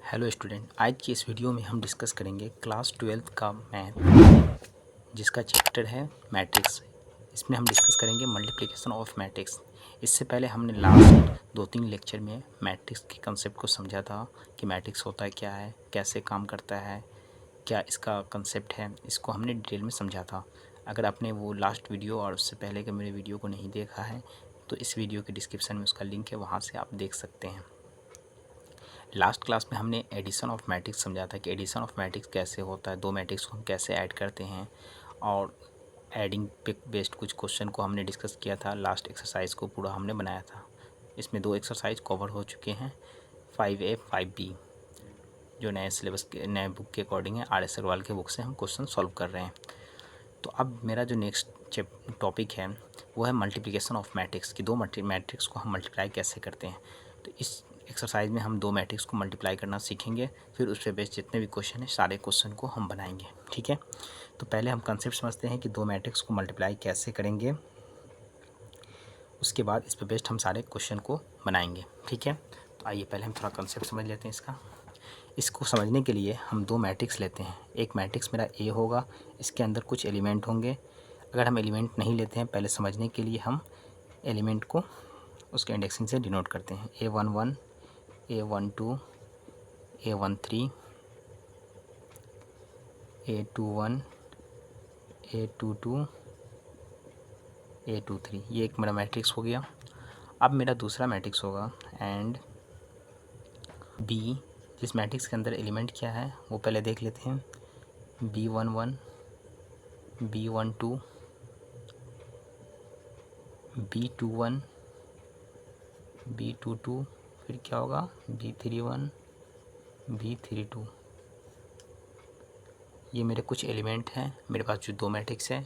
Hello student, आज की इस वीडियो में हम डिस्कस करेंगे क्लास 12th का मैथ, जिसका चैप्टर है मैट्रिक्स। इसमें हम डिस्कस करेंगे मल्टीप्लिकेशन ऑफ मैट्रिक्स। इससे पहले हमने लास्ट 2-3 लेक्चर में मैट्रिक्स के कंसेप्ट को समझा था कि मैट्रिक्स होता है क्या है, कैसे काम करता है, क्या इसका कंसेप्ट है, इसको हमने डिटेल में समझा था। अगर आपने वो लास्ट वीडियो और उससे पहले के मेरे वीडियो को नहीं देखा है तो इस वीडियो के डिस्क्रिप्शन में उसका लिंक है, वहाँ से आप देख सकते हैं। लास्ट क्लास में हमने एडिशन ऑफ मैट्रिक्स समझा था कि एडिशन ऑफ मैट्रिक्स कैसे होता है, दो मैट्रिक्स को हम कैसे ऐड करते हैं, और एडिंग पे बेस्ड कुछ क्वेश्चन को हमने डिस्कस किया था। लास्ट एक्सरसाइज को पूरा हमने बनाया था। इसमें 2 एक्सरसाइज कवर हो चुके हैं, 5A 5B, जो नए सिलेबस के नए बुक के अकॉर्डिंग है। RS अग्रवाल के बुक से हम क्वेश्चन सॉल्व कर रहे हैं। तो अब मेरा जो नेक्स्ट टॉपिक है वो है मल्टीप्लिकेशन ऑफ मैट्रिक्स कि दो मैट्रिक्स को हम मल्टीप्लाई कैसे करते हैं। तो इस एक्सरसाइज में हम दो मैट्रिक्स को मल्टीप्लाई करना सीखेंगे, फिर उस पर बेस्ड जितने भी क्वेश्चन हैं सारे क्वेश्चन को हम बनाएंगे। ठीक है, तो पहले हम कंसेप्ट समझते हैं कि दो मैट्रिक्स को मल्टीप्लाई कैसे करेंगे, उसके बाद इस पर बेस्ड हम सारे क्वेश्चन को बनाएंगे। ठीक है, तो आइए पहले हम थोड़ा कंसेप्ट समझ लेते हैं इसका। इसको समझने के लिए हम दो मैट्रिक्स लेते हैं। एक मैट्रिक्स मेरा ए होगा, इसके अंदर कुछ एलिमेंट होंगे। अगर हम एलिमेंट नहीं लेते हैं, पहले समझने के लिए हम एलिमेंट को उसके इंडेक्सिंग से डिनोट करते हैं। A11, A12, A13, A21, A22, A23। ये एक मेरा मैट्रिक्स हो गया। अब मेरा दूसरा मैट्रिक्स होगा एंड बी, जिस मैट्रिक्स के अंदर एलिमेंट क्या है वो पहले देख लेते हैं। B11, B12, B21, B22, फिर क्या होगा B31, B32। ये मेरे कुछ एलिमेंट हैं मेरे पास जो दो मैट्रिक्स है,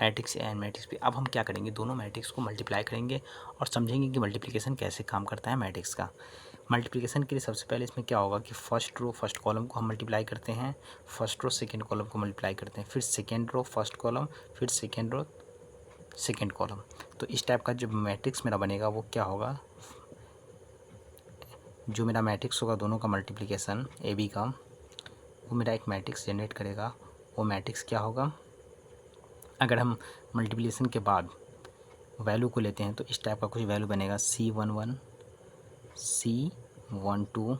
matrix A and matrix B. अब हम क्या करेंगे, दोनों मैट्रिक्स को मल्टीप्लाई करेंगे और समझेंगे कि मल्टीप्लिकेशन कैसे काम करता है मैट्रिक्स का। मल्टीप्लिकेशन के लिए सबसे पहले इसमें क्या होगा कि फर्स्ट रो फर्स्ट कॉलम को हम मल्टीप्लाई करते हैं, फर्स्ट रो सेकेंड कॉलम को मल्टीप्लाई करते हैं, फिर सेकेंड रो फर्स्ट कॉलम, फिर सेकेंड रो सेकेंड कॉलम। तो इस टाइप का जो मैट्रिक्स मेरा बनेगा वो क्या होगा, जो मेरा मैट्रिक्स होगा दोनों का मल्टीप्लिकेशन ए बी का, वो मेरा एक मैट्रिक्स जनरेट करेगा। वो मैट्रिक्स क्या होगा, अगर हम मल्टीप्लिकेशन के बाद वैल्यू को लेते हैं तो इस टाइप का कुछ वैल्यू बनेगा। C11, C12,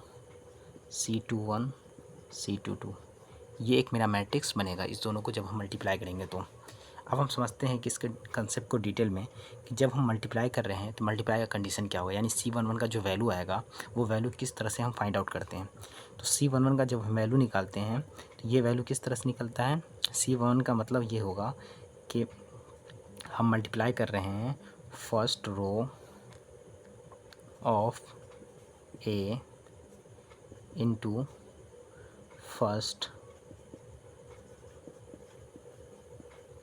C21, C22। ये एक मेरा मैट्रिक्स बनेगा इस दोनों को जब हम मल्टीप्लाई करेंगे तो। अब हम समझते हैं कि इसके कंसेप्ट को डिटेल में कि जब हम मल्टीप्लाई कर रहे हैं तो मल्टीप्लाई का कंडीशन क्या होगा, यानी C11 का जो वैल्यू आएगा वो वैल्यू किस तरह से हम फाइंड आउट करते हैं। तो C11 का जब हम वैल्यू निकालते हैं तो ये वैल्यू किस तरह से निकलता है। C11 का मतलब ये होगा कि हम मल्टीप्लाई कर रहे हैं first row of A into first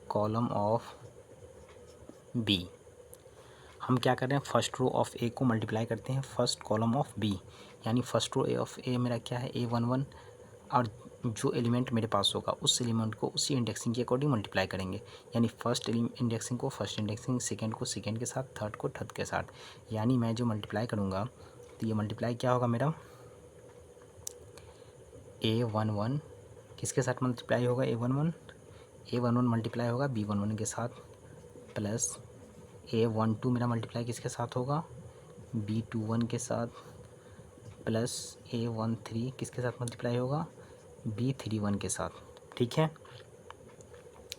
column of B. हम क्या कर रहे हैं, फर्स्ट रो ऑफ ए को मल्टीप्लाई करते हैं फर्स्ट कॉलम ऑफ बी, यानी फर्स्ट रो ए ऑफ ए मेरा क्या है A11, और जो एलिमेंट मेरे पास होगा उस एलिमेंट को उसी इंडेक्सिंग के अकॉर्डिंग मल्टीप्लाई करेंगे। यानी फर्स्ट इंडेक्सिंग को फर्स्ट इंडेक्सिंग, सेकंड को सेकंड के साथ, थर्ड को थर्ड के साथ। यानी मैं जो मल्टीप्लाई करूँगा तो ये मल्टीप्लाई क्या होगा मेरा, A11 किसके साथ मल्टीप्लाई होगा, A11 मल्टीप्लाई होगा B11 के साथ, प्लस A12 मेरा मल्टीप्लाई किसके साथ होगा, B21 के साथ, प्लस A13 किसके साथ मल्टीप्लाई होगा, B31 के साथ। ठीक है,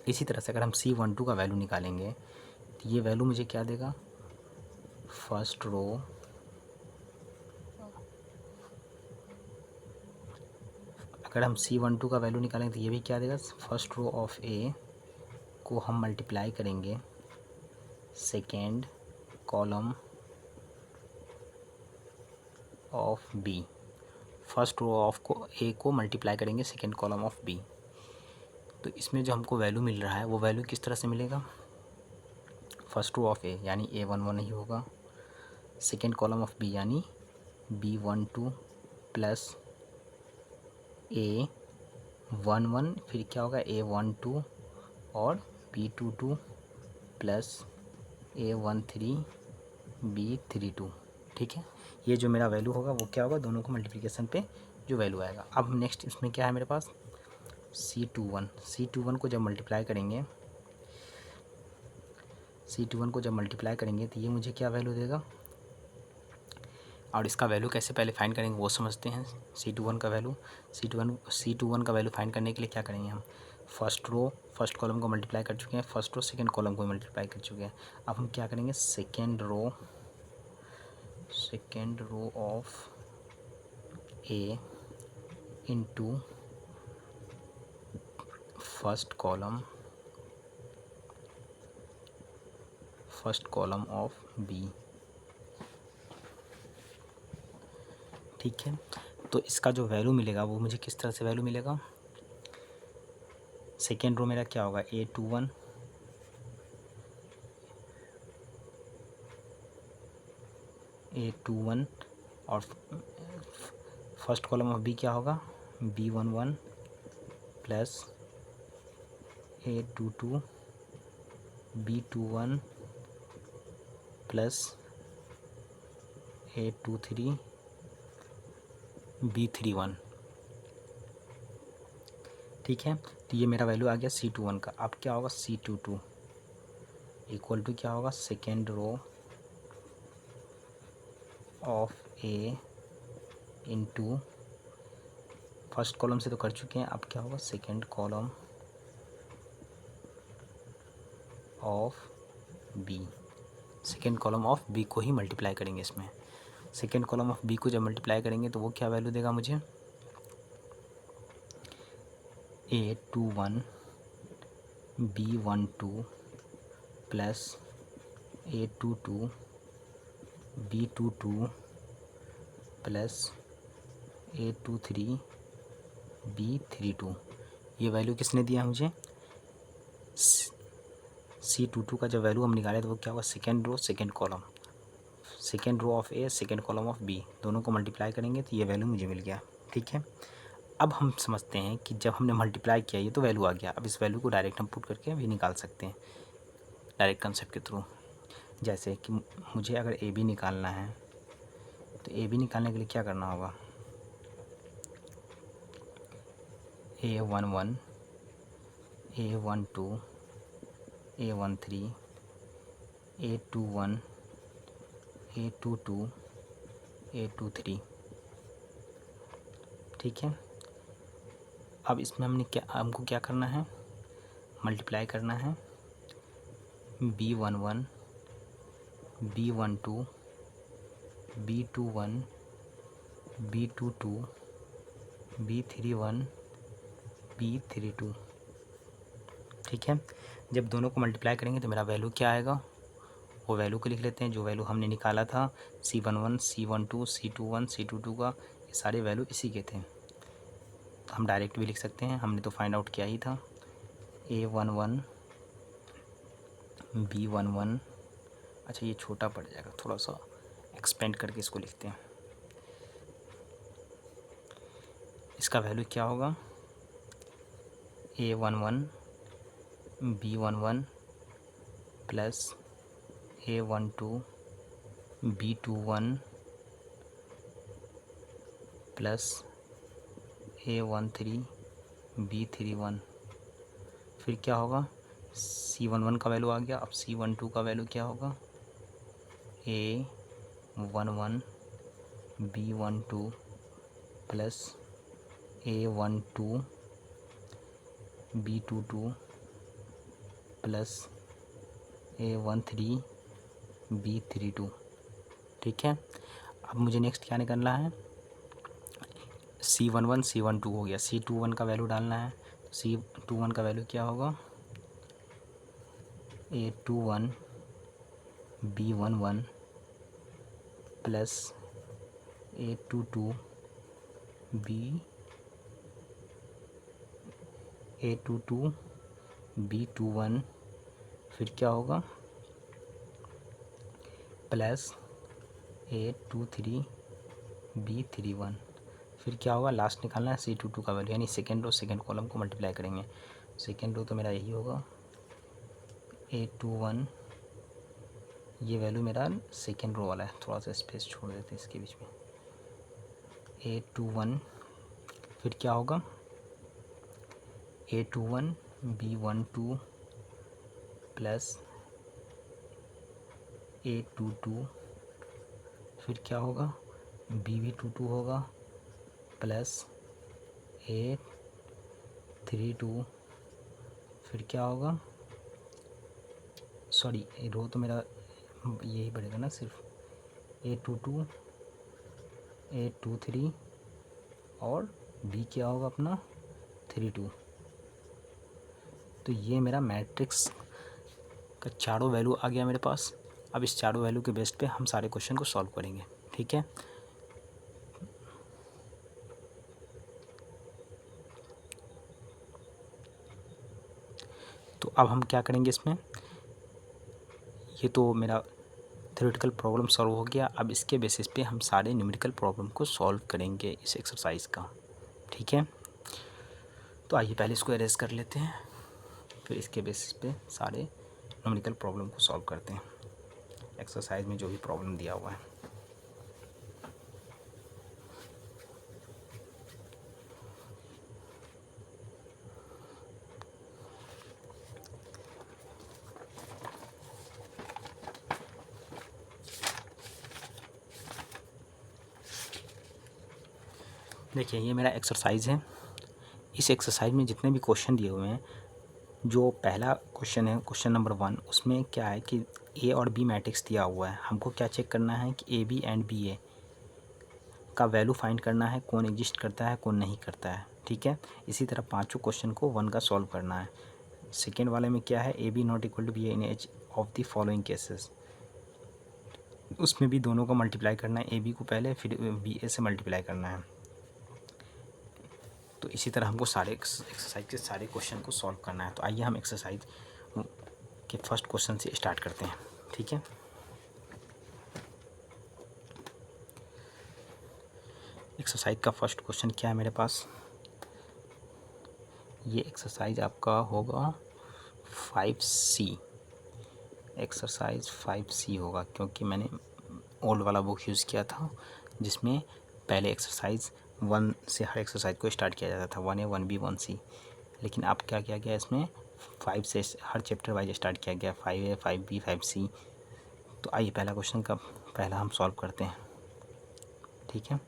इसी तरह से अगर हम C12 का वैल्यू निकालेंगे तो ये वैल्यू मुझे क्या देगा, फर्स्ट रो अगर हम C12 का वैल्यू निकालेंगे तो ये भी क्या देगा, फर्स्ट रो ऑफ ए को हम मल्टीप्लाई करेंगे second column of B. First row of को ए को मल्टीप्लाई करेंगे सेकेंड कॉलम ऑफ बी। तो इसमें जो हमको वैल्यू मिल रहा है वो वैल्यू किस तरह से मिलेगा, फर्स्ट रो ऑफ ए यानी A11 ही होगा, सेकेंड कॉलम ऑफ बी यानी B12 प्लस A11, फिर क्या होगा A12 और B22 प्लस A13 B32। ठीक है, ये जो मेरा वैल्यू होगा वो क्या होगा, दोनों को मल्टीप्लिकेशन पे जो वैल्यू आएगा। अब नेक्स्ट इसमें क्या है मेरे पास, C21 को जब मल्टीप्लाई करेंगे, C21 को जब मल्टीप्लाई करेंगे तो ये मुझे क्या वैल्यू देगा, और इसका वैल्यू कैसे पहले फाइंड करेंगे वो समझते हैं। C21 का वैल्यू, C21 का वैल्यू फाइंड करने के लिए क्या करेंगे हम, फर्स्ट रो फर्स्ट कॉलम को मल्टीप्लाई कर चुके हैं, फर्स्ट रो सेकंड कॉलम को मल्टीप्लाई कर चुके हैं। अब हम क्या करेंगे, second row of A into first column of B। ठीक है, तो इसका जो वैल्यू मिलेगा वो मुझे किस तरह से वैल्यू मिलेगा, सेकेंड रो मेरा क्या होगा, A21 और फर्स्ट कॉलम ऑफ B क्या होगा, B11 plus A22 B21 plus A23 B31। ठीक है, तो ये मेरा वैल्यू आ गया C21 का। अब क्या होगा, C22 इक्वल टू क्या होगा, second row of A into first column से तो कर चुके हैं, अब क्या होगा, second column of B। Second column of B को ही मल्टीप्लाई करेंगे इसमें। सेकेंड कॉलम ऑफ B को जब मल्टीप्लाई करेंगे तो वो क्या वैल्यू देगा मुझे, A21 B12 plus A22 B22 plus A23 B32। ये वैल्यू किसने दिया मुझे, C22 का जब वैल्यू हम निकाले तो वो क्या होगा, second row of A second column of B दोनों को मल्टीप्लाई करेंगे तो ये वैल्यू मुझे मिल गया। ठीक है, अब हम समझते हैं कि जब हमने मल्टीप्लाई किया ये तो वैल्यू आ गया, अब इस वैल्यू को डायरेक्ट हम पुट करके भी निकाल सकते हैं डायरेक्ट कंसेप्ट के थ्रू। जैसे कि मुझे अगर AB निकालना है तो AB निकालने के लिए क्या करना होगा, A11 A12 A13 A21 A22 A23। ठीक है, अब इसमें हमको क्या करना है, मल्टीप्लाई करना है B11 B12 B21 B22 B31 B32। ठीक है, जब दोनों को मल्टीप्लाई करेंगे तो मेरा वैल्यू क्या आएगा, वो वैल्यू को लिख लेते हैं जो वैल्यू हमने निकाला था, C11 C12 C21 C22 का, ये सारे वैल्यू इसी के थे। तो हम डायरेक्ट भी लिख सकते हैं, हमने तो फाइंड आउट किया ही था। A11 B11, अच्छा ये छोटा पड़ जाएगा, थोड़ा सा एक्सपेंड करके इसको लिखते हैं। इसका वैल्यू क्या होगा, A11 B11 plus A12 B21 plus A13 B31। फिर क्या होगा, C11 का वैल्यू आ गया। अब C12 का वैल्यू क्या होगा, A11 B12 plus A12 B22 plus A13 B32। ठीक है, अब मुझे नेक्स्ट क्या निकालना है, C11 C12 हो गया, C21 का वैल्यू डालना है। C21 का वैल्यू क्या होगा, A21 B11 plus A22 B21 फिर क्या होगा, प्लस A23 B31। फिर क्या होगा, लास्ट निकालना है C22 का वैल्यू, यानी सेकेंड रो सेकेंड कॉलम को मल्टीप्लाई करेंगे। सेकेंड रो तो मेरा यही होगा A21, ये वैल्यू मेरा सेकेंड रो वाला है, थोड़ा सा स्पेस छोड़ देते हैं इसके बीच में। A21 फिर क्या होगा A21 B12 प्लस A22, फिर क्या होगा BB22 होगा प्लस A32, फिर क्या होगा, सॉरी रो तो मेरा यही बढ़ेगा ना, सिर्फ A22 A23 और B क्या होगा अपना 32। तो ये मेरा मैट्रिक्स का चारों वैल्यू आ गया मेरे पास। अब इस चारों वैल्यू के बेस पे हम सारे क्वेश्चन को सॉल्व करेंगे, ठीक है। तो अब हम क्या करेंगे इसमें, ये तो मेरा थ्योरेटिकल प्रॉब्लम सॉल्व हो गया। अब इसके बेसिस पे हम सारे न्यूमेरिकल प्रॉब्लम को सॉल्व करेंगे इस एक्सरसाइज का, ठीक है। तो आइए पहले इसको अरेंज कर लेते हैं, फिर इसके बेसिस पे सारे न्यूमेरिकल प्रॉब्लम को सॉल्व करते हैं एक्सरसाइज में जो भी प्रॉब्लम दिया हुआ है। देखिए ये मेरा एक्सरसाइज है। इस एक्सरसाइज में जितने भी क्वेश्चन दिए हुए हैं, जो पहला क्वेश्चन है क्वेश्चन नंबर 1, उसमें क्या है कि ए और बी मैट्रिक्स दिया हुआ है। हमको क्या चेक करना है कि ए बी एंड बी ए का वैल्यू फाइंड करना है, कौन एग्जिस्ट करता है कौन नहीं करता है, ठीक है। इसी तरह पांचों क्वेश्चन को 1 का सॉल्व करना है। सेकेंड वाले में क्या है, A B not equal to B in each of the following cases, उसमें भी दोनों को मल्टीप्लाई करना है, ए बी को पहले फिर बी ए से मल्टीप्लाई करना है। तो इसी तरह हमको सारे एक्सरसाइज के सारे क्वेश्चन को सॉल्व करना है। तो आइए हम एक्सरसाइज के फर्स्ट क्वेश्चन से स्टार्ट करते हैं, ठीक है। एक्सरसाइज का फर्स्ट क्वेश्चन क्या है मेरे पास, ये एक्सरसाइज आपका होगा 5C, एक्सरसाइज 5C होगा, क्योंकि मैंने ओल्ड वाला बुक यूज़ किया था जिसमें पहले एक्सरसाइज 1 से हर एक्सरसाइज को स्टार्ट किया जाता था, 1A 1B 1C। लेकिन अब क्या किया गया इसमें 5 से हर चैप्टर वाइज स्टार्ट किया गया, 5A 5B 5C। तो आइए पहला क्वेश्चन का पहला हम सॉल्व करते हैं, ठीक है।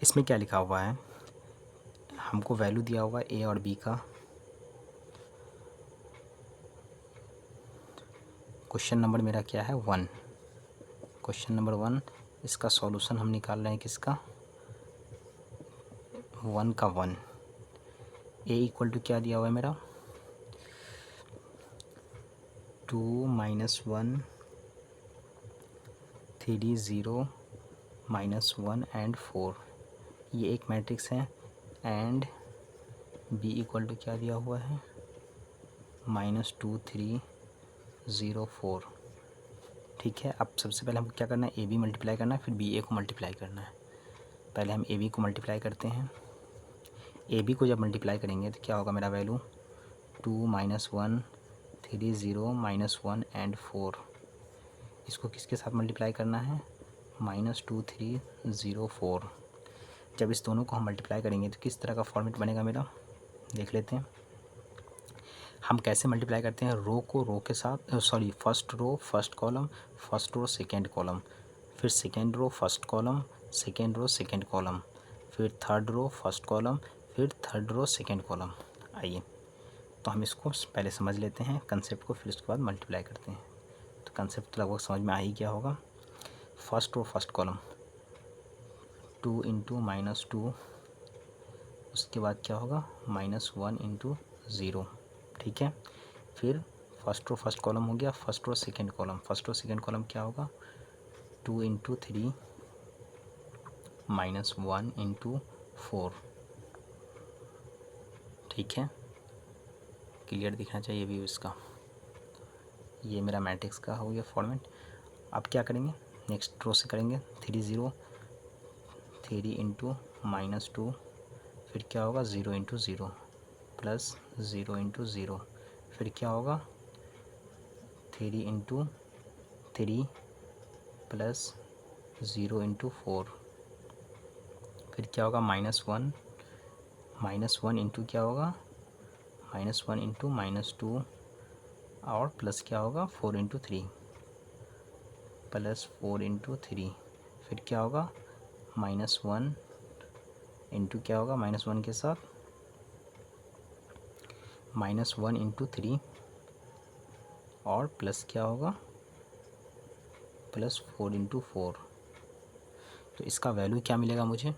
इसमें क्या लिखा हुआ है, हमको वैल्यू दिया हुआ है ए और बी का। क्वेश्चन नंबर मेरा क्या है 1, क्वेश्चन नंबर 1, इसका सॉल्यूशन हम निकाल रहे हैं किसका, 1 का 1। ए इक्वल टू क्या दिया हुआ है मेरा 2 - 1 3 0 -1 एंड 4, ये एक मैट्रिक्स है। एंड बी इक्वल टू क्या दिया हुआ है -2 3 0 4, ठीक है। अब सबसे पहले हमको क्या करना है, ए बी मल्टीप्लाई करना है, फिर बी ए को मल्टीप्लाई करना है। पहले हम ए बी को मल्टीप्लाई करते हैं। ए बी को जब मल्टीप्लाई करेंगे तो क्या होगा मेरा वैल्यू 2 - 1 3 0 -1 एंड 4। इसको किसके साथ मल्टीप्लाई करना है -2 3 0 4। जब इस दोनों को हम मल्टीप्लाई करेंगे तो किस तरह का फॉर्मेट बनेगा मेरा, देख लेते हैं। हम कैसे मल्टीप्लाई करते हैं, रो को रो के साथ, sorry first row first column, first row second column, फिर second row first column, second row second column, फिर थर्ड रो फर्स्ट कॉलम, फिर थर्ड रो सेकेंड कॉलम। आइए तो हम इसको पहले समझ लेते हैं कंसेप्ट को, फिर उसके बाद मल्टीप्लाई करते हैं। तो कंसेप्ट लगभग समझ में आ ही गया होगा। फर्स्ट रो फर्स्ट कॉलम 2 × -2, उसके बाद क्या होगा -1 × 0, ठीक है। फिर फर्स्ट रो फर्स्ट कॉलम हो गया, first row second column, first row second column क्या होगा 2 × 3 -1 × 4, ठीक है। क्लियर दिखना चाहिए व्यू इसका। ये मेरा मैट्रिक्स का हो गया फॉर्मेट। अब क्या करेंगे, नेक्स्ट रो से करेंगे 3 0 3 × -2, फिर क्या होगा 0 × 0 प्लस 0 × 0, फिर क्या होगा 3 × 3 प्लस 0 × 4, फिर क्या होगा -1 इंटू क्या होगा -1 इंटू -2 और प्लस क्या होगा 4 इंटू 3 प्लस 4 इंटू 3 फिर क्या होगा -1 इंटू क्या होगा -1 के साथ -1 इंटू 3 और प्लस क्या होगा +4 इंटू 4। तो इसका वैल्यू क्या मिलेगा मुझे,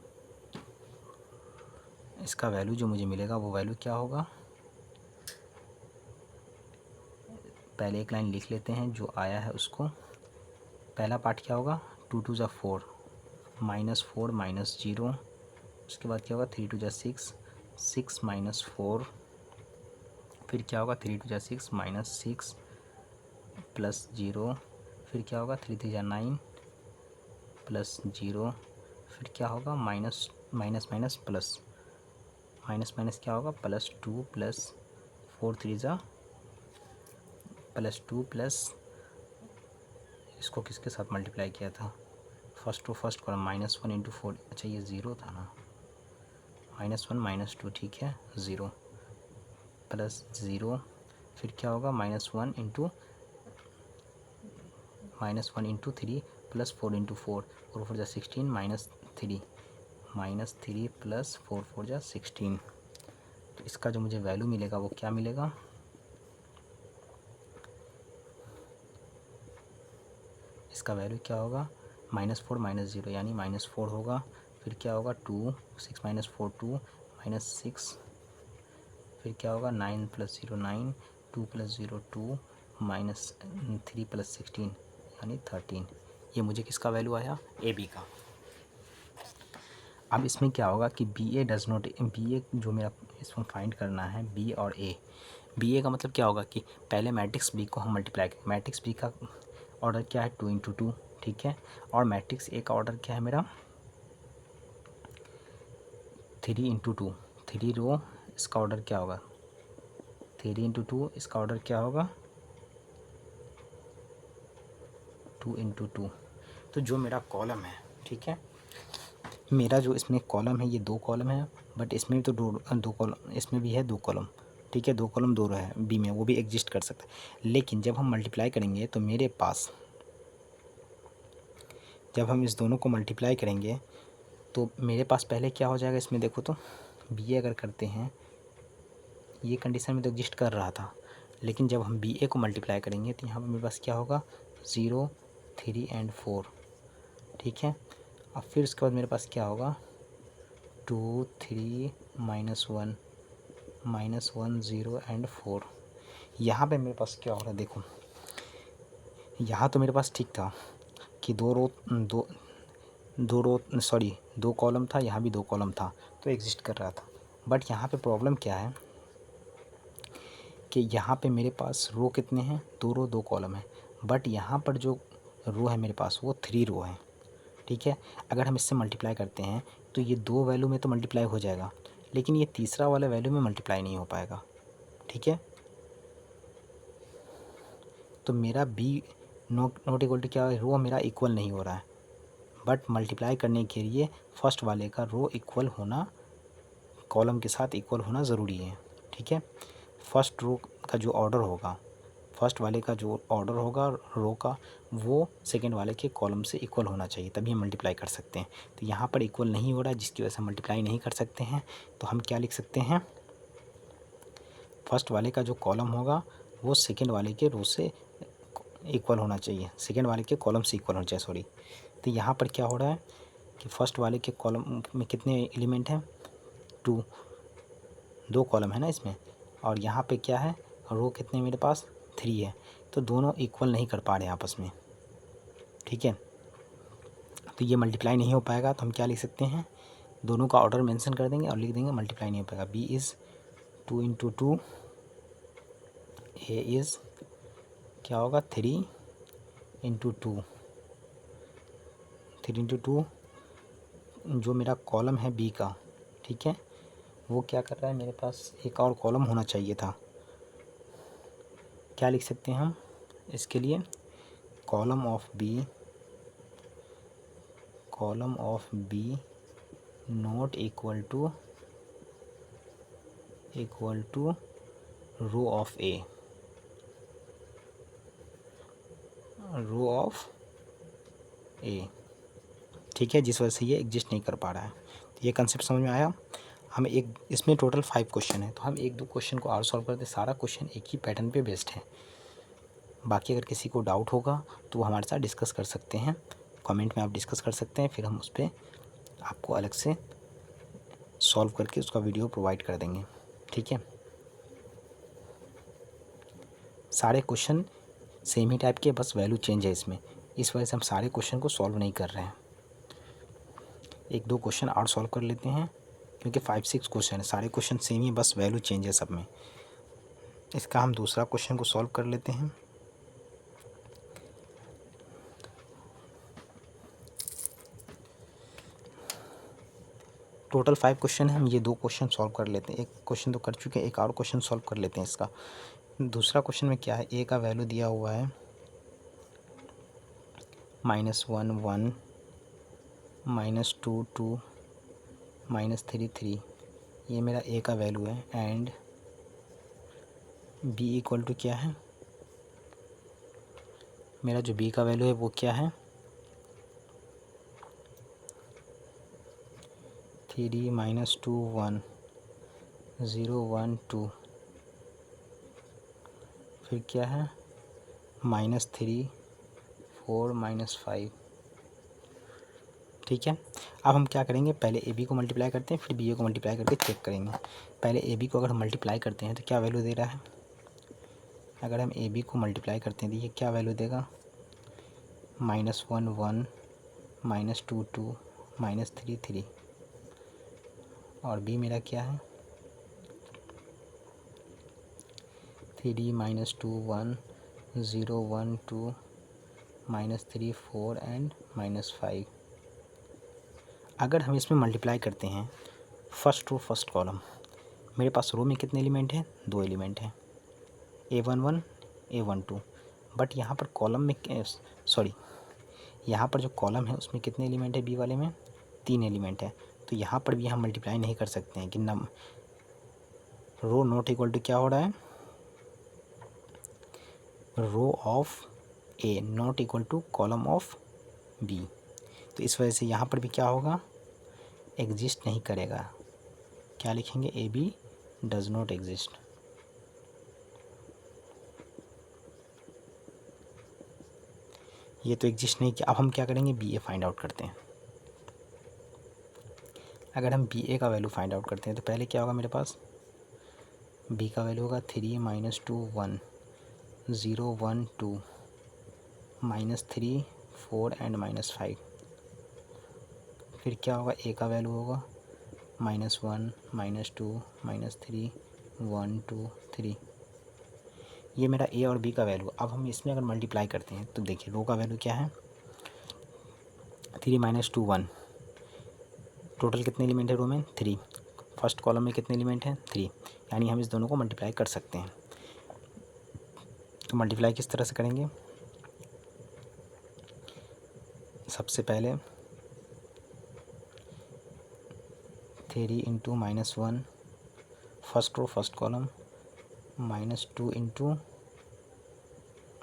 इसका वैल्यू जो मुझे मिलेगा वो वैल्यू क्या होगा, पहले एक लाइन लिख लेते हैं जो आया है उसको। पहला पार्ट क्या होगा 2 2 ज़ा 4 -4 -0, उसके बाद क्या होगा 3 2 ज़ा 6 6 -4, फिर क्या होगा 3 2 ज़ा 6 -6 +0, फिर क्या होगा 3 3 ज़ा 9 +0, फिर क्या होगा minus minus minus plus minus minus क्या होगा +2 प्लस 4 3 ज़ा +2 प्लस इसको किसके साथ मल्टीप्लाई किया था, first to first column -1 into 4, अच्छा ये ज़ीरो था ना, -1 -2 ठीक है 0 +0, फिर क्या होगा -1 इंटू 3 प्लस 4 इंटू 4 4 4 ज़ा 16 -3 प्लस 4 4 ज़ा 16। तो इसका जो मुझे वैल्यू मिलेगा वो क्या मिलेगा, इसका वैल्यू क्या होगा -4 -0 यानी -4 होगा, फिर क्या होगा 2 6 -4 2 -6, फिर क्या होगा 9 + 0 9 2 + 0 2 -3 + 16 यानी 13। ये मुझे किसका वैल्यू आया, ए बी का। अब इसमें क्या होगा कि B A does not, B A जो मेरा इसमें फाइंड करना है बी और ए। बी ए का मतलब क्या होगा कि पहले मैट्रिक्स बी को हम मल्टीप्लाई करें, मैट्रिक्स बी का ऑर्डर क्या है 2 इंटू 2 ठीक है, और मैट्रिक्स ए का ऑर्डर क्या है मेरा 3 इंटू 2 3 रो, इसका ऑर्डर क्या होगा 3 इंटू 2, इसका ऑर्डर क्या होगा 2 इंटू 2। तो जो मेरा कॉलम है ठीक है, मेरा जो इसमें कॉलम है ये 2 कॉलम है, बट इसमें भी तो दो कॉलम, इसमें भी है 2 कॉलम ठीक है, 2 कॉलम 2 रो है बी में, वो भी एग्जिस्ट कर सकता है। लेकिन जब हम मल्टीप्लाई करेंगे तो मेरे पास, जब हम इस दोनों को मल्टीप्लाई करेंगे तो मेरे पास पहले क्या हो जाएगा, इसमें देखो तो बी ए अगर करते हैं, ये कंडीशन में तो एग्जिस्ट कर रहा था, लेकिन जब हम बी ए को मल्टीप्लाई करेंगे तो यहाँ पर मेरे पास क्या होगा 0 3 एंड 4 ठीक है। अब फिर उसके बाद मेरे पास क्या होगा 2 3 -1 -1 0 एंड 4। यहाँ पे मेरे पास क्या हो रहा है देखो, यहाँ तो मेरे पास ठीक था कि दो कॉलम था, यहाँ भी 2 कॉलम था तो एग्जिस्ट कर रहा था। बट यहाँ पे प्रॉब्लम क्या है कि यहाँ पे मेरे पास रो कितने हैं 2 रो 2 कॉलम है, बट यहाँ पर जो रो है मेरे पास वो 3 रो है ठीक है। अगर हम इससे मल्टीप्लाई करते हैं तो ये 2 वैल्यू में तो मल्टीप्लाई हो जाएगा, लेकिन ये तीसरा वाला वैल्यू में मल्टीप्लाई नहीं हो पाएगा ठीक है। तो मेरा बी नॉट इक्वल टू क्या है, रो मेरा इक्वल नहीं हो रहा है, बट मल्टीप्लाई करने के लिए फर्स्ट वाले का रो इक्वल होना, कॉलम के साथ इक्वल होना ज़रूरी है ठीक है। फर्स्ट रो का जो ऑर्डर होगा, फर्स्ट वाले का जो ऑर्डर होगा रो का, वो सेकंड वाले के कॉलम से इक्वल होना चाहिए, तभी हम मल्टीप्लाई कर सकते हैं। तो यहाँ पर इक्वल नहीं हो रहा है जिसकी वजह से मल्टीप्लाई नहीं कर सकते हैं। तो हम क्या लिख सकते हैं, फर्स्ट वाले का जो कॉलम होगा वो सेकंड वाले के रो से इक्वल होना चाहिए, सेकंड वाले के कॉलम से इक्वल होना चाहिए सॉरी। तो यहाँ पर क्या हो रहा है कि फर्स्ट वाले के कॉलम में कितने एलिमेंट हैं 2 कॉलम है ना इसमें, और यहाँ पे क्या है रो कितने मेरे पास 3 है, तो दोनों इक्वल नहीं कर पा रहे हैं आपस में ठीक है। तो ये मल्टीप्लाई नहीं हो पाएगा, तो हम क्या लिख सकते हैं, दोनों का ऑर्डर मेंशन कर देंगे और लिख देंगे मल्टीप्लाई नहीं हो पाएगा। B is 2 into 2, A is क्या होगा 3 इंटू 2, 3 इंटू 2 जो मेरा कॉलम है बी का ठीक है, वो क्या कर रहा है, मेरे पास एक और कॉलम होना चाहिए था। क्या लिख सकते हैं हम इसके लिए, column of B not equal to row of A, row of A, ठीक है, जिस वजह से ये एग्जिस्ट नहीं कर पा रहा है। तो ये कंसेप्ट समझ में आया। हमें एक इसमें टोटल 5 क्वेश्चन है, तो हम एक दो क्वेश्चन को और सॉल्व करते हैं। सारा क्वेश्चन एक ही पैटर्न पे बेस्ड है। बाकी अगर किसी को डाउट होगा तो वो हमारे साथ डिस्कस कर सकते हैं, कमेंट में आप डिस्कस कर सकते हैं, फिर हम उस पर आपको अलग से सॉल्व करके उसका वीडियो प्रोवाइड कर देंगे, ठीक है। सारे क्वेश्चन सेम ही टाइप के, बस वैल्यू चेंज है इसमें, इस वजह से हम सारे क्वेश्चन को सॉल्व नहीं कर रहे हैं। एक दो क्वेश्चन और सॉल्व कर लेते हैं, क्योंकि 5-6 क्वेश्चन है, सारे क्वेश्चन सेम ही, बस वैल्यू चेंज है सब में। इसका हम दूसरा क्वेश्चन को सॉल्व कर लेते हैं। टोटल 5 क्वेश्चन है, हम ये 2 क्वेश्चन सॉल्व कर लेते हैं। एक क्वेश्चन तो कर चुके हैं, एक और क्वेश्चन सॉल्व कर लेते हैं इसका। दूसरा क्वेश्चन में क्या है, ए का वैल्यू दिया हुआ है -1 1, -2 2, -3 3, ये मेरा ए का वैल्यू है। एंड बी इक्वल टू क्या है, मेरा जो बी का वैल्यू है वो क्या है 3 -2 1 0 1 2, फिर क्या है -3 4 -5, ठीक है। अब हम क्या करेंगे, पहले ए बी को मल्टीप्लाई करते हैं, फिर बी ए को मल्टीप्लाई करके चेक करेंगे। पहले ए बी को अगर हम मल्टीप्लाई करते हैं तो क्या वैल्यू दे रहा है, अगर हम ए बी को मल्टीप्लाई करते हैं तो ये क्या वैल्यू देगा -1 1, -2 2, -3 3, और बी मेरा क्या है 3 -2 1 0 1 2, -3 4 एंड -5। अगर हम इसमें मल्टीप्लाई करते हैं फर्स्ट रो फर्स्ट कॉलम, मेरे पास रो में कितने एलिमेंट हैं, 2 एलिमेंट हैं, A11 A12, बट यहाँ पर कॉलम में यहाँ पर जो कॉलम है उसमें कितने एलिमेंट है, बी वाले में 3 एलिमेंट है। तो यहाँ पर भी हम मल्टीप्लाई नहीं कर सकते हैं कि रो नॉट इक्वल टू क्या हो रहा है, row of A not equal to column of B. तो इस वजह से यहाँ पर भी क्या होगा, एग्जिस्ट नहीं करेगा। क्या लिखेंगे, A B does not exist. ये तो एग्जिस्ट नहीं किया। अब हम क्या करेंगे, बी ए फाइंड आउट करते हैं। अगर हम बी ए का वैल्यू फाइंड आउट करते हैं तो पहले क्या होगा, मेरे पास बी का वैल्यू होगा 3 -2 1 0 1 2, -3 4 एंड -5। फिर क्या होगा, ए का वैल्यू होगा -1 -2 -3 1 2 3। ये मेरा ए और बी का वैल्यू। अब हम इसमें अगर मल्टीप्लाई करते हैं तो देखिए रो का वैल्यू क्या है 3 -2 1, टोटल कितने एलिमेंट है रो में 3, फर्स्ट कॉलम में कितने एलिमेंट हैं 3, यानी हम इस दोनों को मल्टीप्लाई कर सकते हैं। तो मल्टीप्लाई किस तरह से करेंगे, सबसे पहले 3 into -1 first row first column, -2 into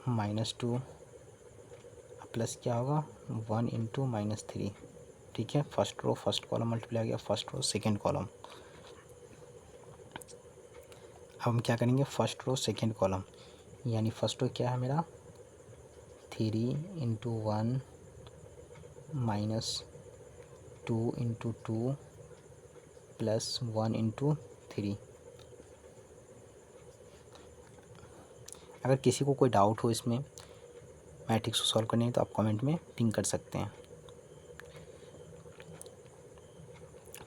-2 plus क्या होगा 1 इंटू -3, ठीक है। First row first column multiply गया, फर्स्ट रो सेकेंड कॉलम। अब हम क्या करेंगे, फर्स्ट रो सेकेंड कॉलम, यानी फर्स्ट रो क्या है मेरा 3 इंटू 1 -2 इंटू 2 प्लस 1 इंटू 3। अगर किसी को कोई डाउट हो इसमें मैट्रिक्स को सॉल्व करनी है तो आप कमेंट में पिंग कर सकते हैं।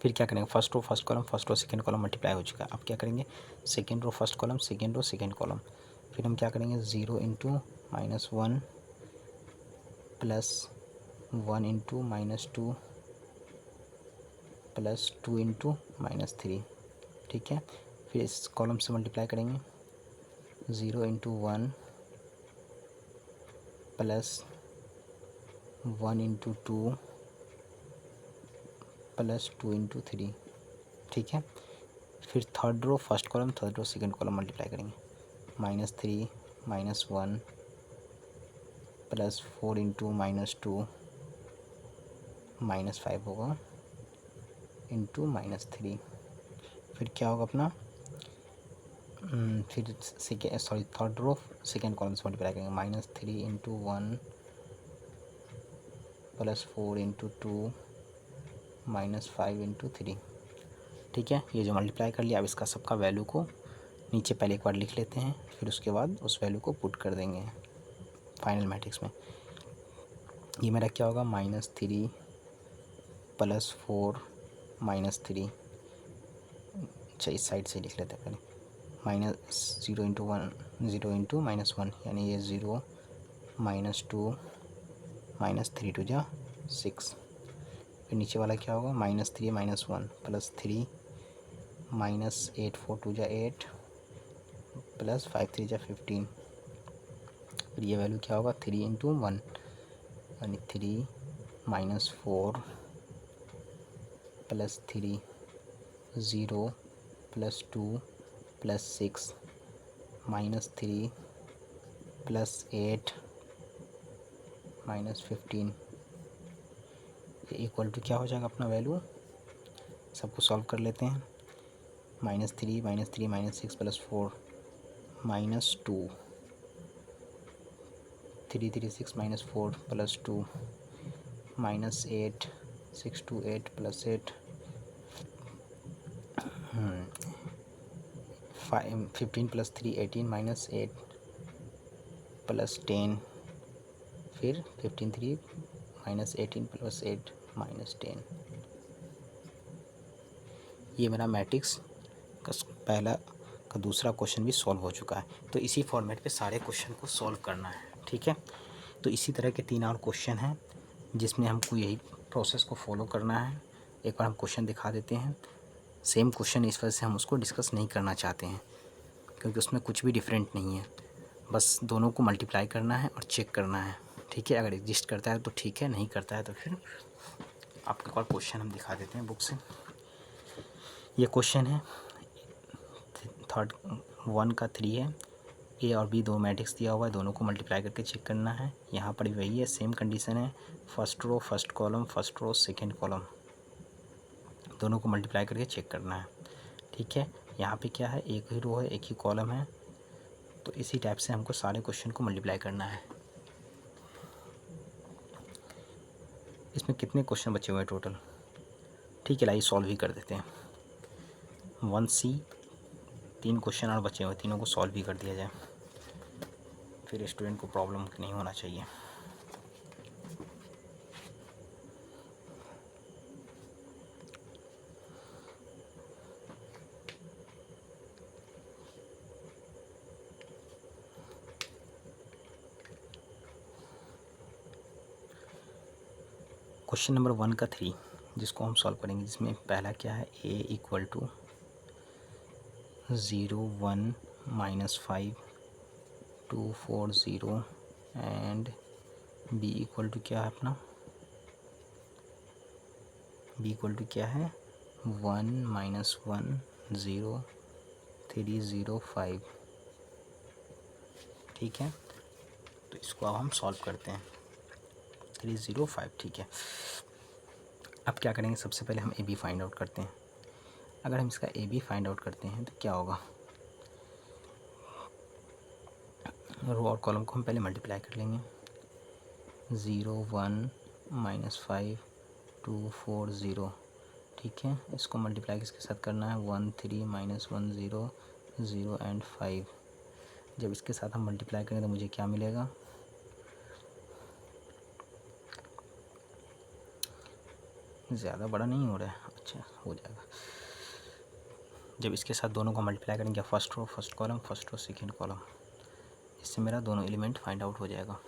फिर क्या करेंगे, first row first column, first row second column multiply हो चुका है। अब क्या करेंगे, second row first column, second row second column. फिर हम क्या करेंगे 0 into -1 plus 1 into -2 plus 2 into -3, ठीक है। फिर इस कॉलम से मल्टीप्लाई करेंगे 0 into 1 plus 1 into 2 plus 2 into 3, ठीक है। फिर third row first column, third row second column multiply करेंगे, -3 -1 प्लस 4 इंटू -2 -5 होगा इंटू -3। फिर क्या होगा अपना, फिर थर्ड रो सेकेंड कॉलम से मल्टीप्लाई करेंगे, -3 इंटू 1 प्लस 4 इंटू 2 -5 इंटू 3, ठीक है। ये जो मल्टीप्लाई कर लिया, अब इसका सबका वैल्यू को नीचे पहले एक बार लिख लेते हैं, फिर उसके बाद उस वैल्यू को पुट कर देंगे फाइनल मैट्रिक्स में। ये मेरा क्या होगा, -3 प्लस 4 -3, अच्छा इस साइड से लिख लेते हैं पहले, -0 इंटू 1 0 इंटू -1, यानी ये 0 -2 -3 2 जा 6। फिर नीचे वाला क्या होगा, -3 -1 प्लस 3 -8 4 2 जा 8 प्लस 5 3 जा 15। फिर ये वैल्यू क्या होगा, 3 इंटू 1 यानी 3 -4 plus 3 0 plus 2 plus 6 -3 plus 8 -15, equal to क्या हो जाएगा अपना वैल्यू। सबको सॉल्व कर लेते हैं, -3 -6 plus 4 -2 3 3 6 -4 plus 2 -8 6 2 8 plus 8 15 plus 3 18 -8 plus 10, फिर 15 3 -18 प्लस 8 -10। ये मेरा मैट्रिक्स का पहला का दूसरा क्वेश्चन भी सॉल्व हो चुका है। तो इसी फॉर्मेट पे सारे क्वेश्चन को सॉल्व करना है, ठीक है। तो इसी तरह के 3 और क्वेश्चन हैं जिसमें हमको यही प्रोसेस को फॉलो करना है। एक बार हम क्वेश्चन दिखा देते हैं। सेम क्वेश्चन इस वजह से हम उसको डिस्कस नहीं करना चाहते हैं क्योंकि उसमें कुछ भी डिफरेंट नहीं है, बस दोनों को मल्टीप्लाई करना है और चेक करना है, ठीक है। अगर एग्जिस्ट करता है तो ठीक है, नहीं करता है तो फिर आपके एक और क्वेश्चन हम दिखा देते हैं बुक से। ये क्वेश्चन है थर्ड 1 का 3 है, ए और बी दो मैट्रिक्स दिया हुआ है, दोनों को मल्टीप्लाई करके चेक करना है। यहाँ पर भी वही है, सेम कंडीशन है, first row first column, first row second column, दोनों को मल्टीप्लाई करके चेक करना है, ठीक है। यहाँ पे क्या है, एक ही रो है एक ही कॉलम है, तो इसी टाइप से हमको सारे क्वेश्चन को मल्टीप्लाई करना है। इसमें कितने क्वेश्चन बचे हुए हैं टोटल, ठीक है, लाइए सॉल्व ही कर देते हैं। 1C 3 क्वेश्चन और बचे हुए, तीनों को सॉल्व भी कर दिया जाए, फिर स्टूडेंट को प्रॉब्लम नहीं होना चाहिए। क्वेश्चन नंबर 1 का 3 जिसको हम सॉल्व करेंगे, जिसमें पहला क्या है, a equal to 0 1 -5 2 4 0 and b equal to क्या है अपना, b इक्वल टू क्या है 1 -1 0 3 0 5, ठीक है। तो इसको अब हम सॉल्व करते हैं, 3 0 5, ठीक है। अब क्या करेंगे, सबसे पहले हम ए बी फाइंड आउट करते हैं। अगर हम इसका ए बी फाइंड आउट करते हैं तो क्या होगा, रो और कॉलम को हम पहले मल्टीप्लाई कर लेंगे, 0 1 -5 2 4 0, ठीक है। इसको मल्टीप्लाई किसके साथ करना है, 1 3 -1 0 0 एंड 5। जब इसके साथ हम मल्टीप्लाई करेंगे तो मुझे क्या मिलेगा, ज़्यादा बड़ा नहीं हो रहा है, अच्छा हो जाएगा। जब इसके साथ दोनों को मल्टीप्लाई करेंगे, first row first column, first row second column, इससे मेरा दोनों एलिमेंट फाइंड आउट हो जाएगा।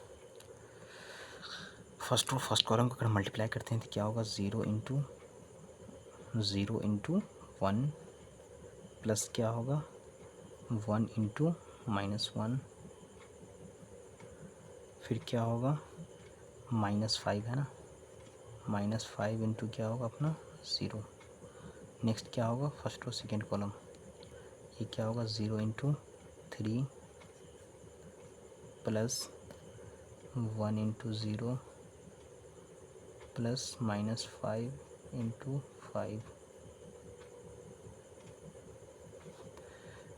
फर्स्ट रो फर्स्ट कॉलम को अगर मल्टीप्लाई करते हैं तो क्या होगा, 0 इंटू 1 प्लस क्या होगा 1 इंटू -1, फिर क्या होगा -5 है ना, -5 इंटू क्या होगा अपना ज़ीरो। नेक्स्ट क्या होगा, फर्स्ट और सेकेंड कॉलम, ये क्या होगा 0 into 3 plus 1 into 0 plus -5 into 5।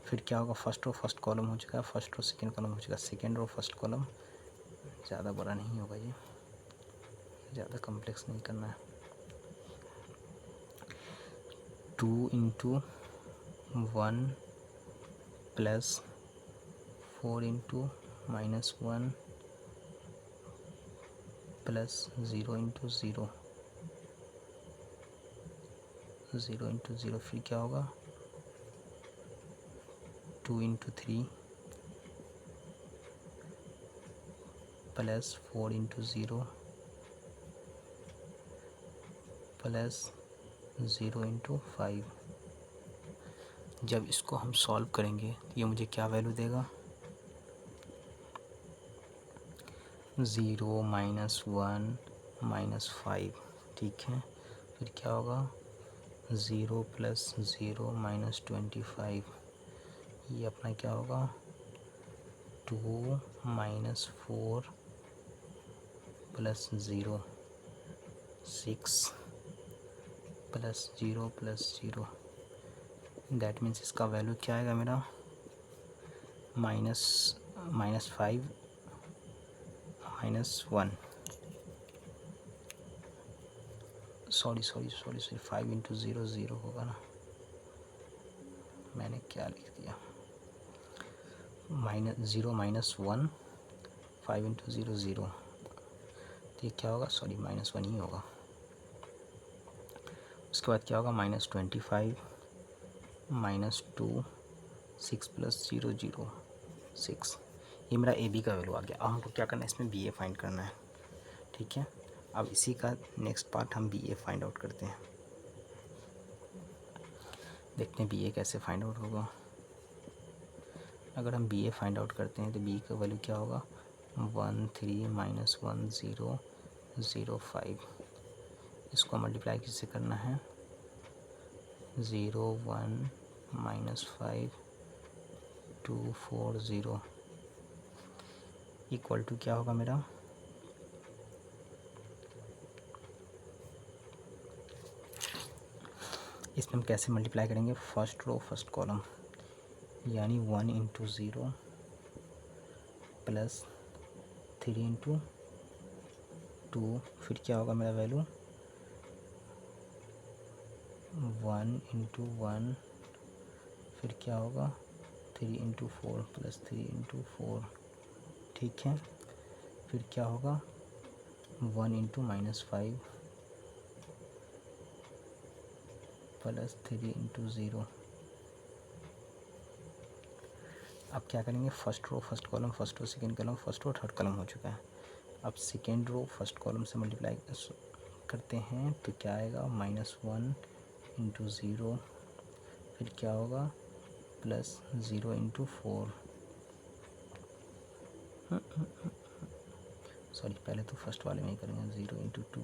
फिर क्या होगा, फर्स्ट और फर्स्ट कॉलम हो चुका है, फर्स्ट और सेकेंड कॉलम हो चुका है, सेकेंड और फर्स्ट कॉलम। ज़्यादा बड़ा नहीं होगा ये, ज़्यादा कॉम्प्लेक्स नहीं करना है। 2 into 1 plus 4 into -1 plus 0 into 0, 0 into 0। फिर क्या होगा 2 into 3 plus 4 into 0 plus 0 into 5। जब इसको हम सॉल्व करेंगे तो ये मुझे क्या वैल्यू देगा, 0 -1 -5। ठीक है, फिर क्या होगा 0 प्लस 0 -25। ये अपना क्या होगा 2 -4 plus 0 6 plus 0 plus 0। That means इसका वैल्यू क्या आएगा मेरा -5 -1, सॉरी 5 इंटू 0 0 होगा ना, मैंने क्या लिख दिया, -0 -1 5 इंटू 0 0। तो ये क्या होगा, सॉरी -1 ही होगा। उसके बाद क्या होगा -25 -2 6 प्लस 0 0 6। ये मेरा ए बी का वैल्यू आ गया। अब हमको क्या करना है, इसमें बी ए फाइंड करना है। ठीक है, अब इसी का नेक्स्ट पार्ट हम बी ए फाइंड आउट करते हैं। देखते हैं बी ए कैसे फाइंड आउट होगा। अगर हम बी ए फाइंड आउट करते हैं तो बी का वैल्यू क्या होगा 1 3 -1 0 0 5। इसको मल्टीप्लाई किससे करना है 0 1 -5 2 4 0 इक्वल टू क्या होगा मेरा इसमें हम कैसे मल्टीप्लाई करेंगे, फर्स्ट रो फर्स्ट कॉलम, यानी 1 इंटू 0 प्लस 3 इंटू 2। फिर क्या होगा मेरा वैल्यू 1 इंटू 1, फिर क्या होगा 3 इंटू 4 प्लस 3 इंटू 4। ठीक है, फिर क्या होगा 1 इंटू -5 प्लस 3 इंटू 0। अब क्या करेंगे, first row first column, first row second column, first row third column हो चुका है। अब सेकेंड रो फर्स्ट कॉलम से मल्टीप्लाई करते हैं तो क्या आएगा -1 इंटू 0, फिर क्या होगा प्लस 0 इंटू 4। सॉरी, पहले तो फर्स्ट वाले में ही करेंगे 0 इंटू 2,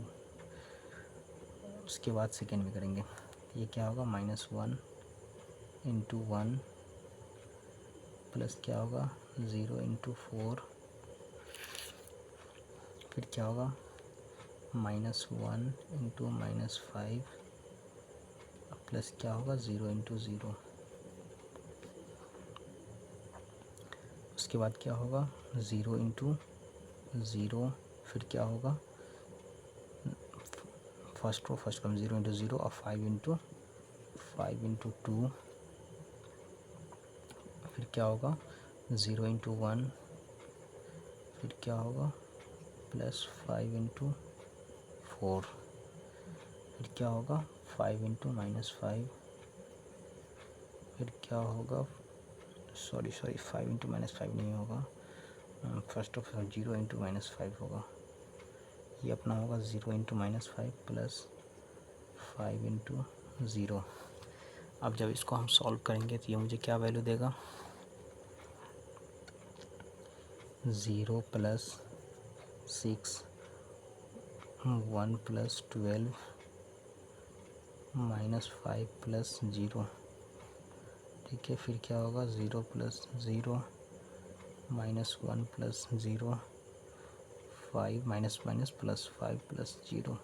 उसके बाद सेकेंड में करेंगे। ये क्या होगा -1 इंटू 1 प्लस क्या होगा 0 इंटू 4, फिर क्या होगा -1 इंटू -5 प्लस क्या होगा 0 इंटू 0। उसके बाद क्या होगा 0 इंटू 0, फिर क्या होगा first row first column 0 into 0 और 5 इंटू 2, फिर क्या होगा 0 इंटू 1, फिर क्या होगा प्लस 5 इंटू 4, फिर क्या होगा 5 इंटू -5, फिर क्या होगा सॉरी 5 इंटू -5 नहीं होगा, फर्स्ट ऑफ 0 इंटू -5 होगा। ये अपना होगा 0 इंटू -5 प्लस 5 इंटू 0। अब जब इसको हम सॉल्व करेंगे तो ये मुझे क्या वैल्यू देगा 0 प्लस 6 1 प्लस 12 -5 प्लस 0, ठीक है। फिर क्या होगा 0 plus 0, -1 plus 0, 5 minus minus plus 5 plus 0,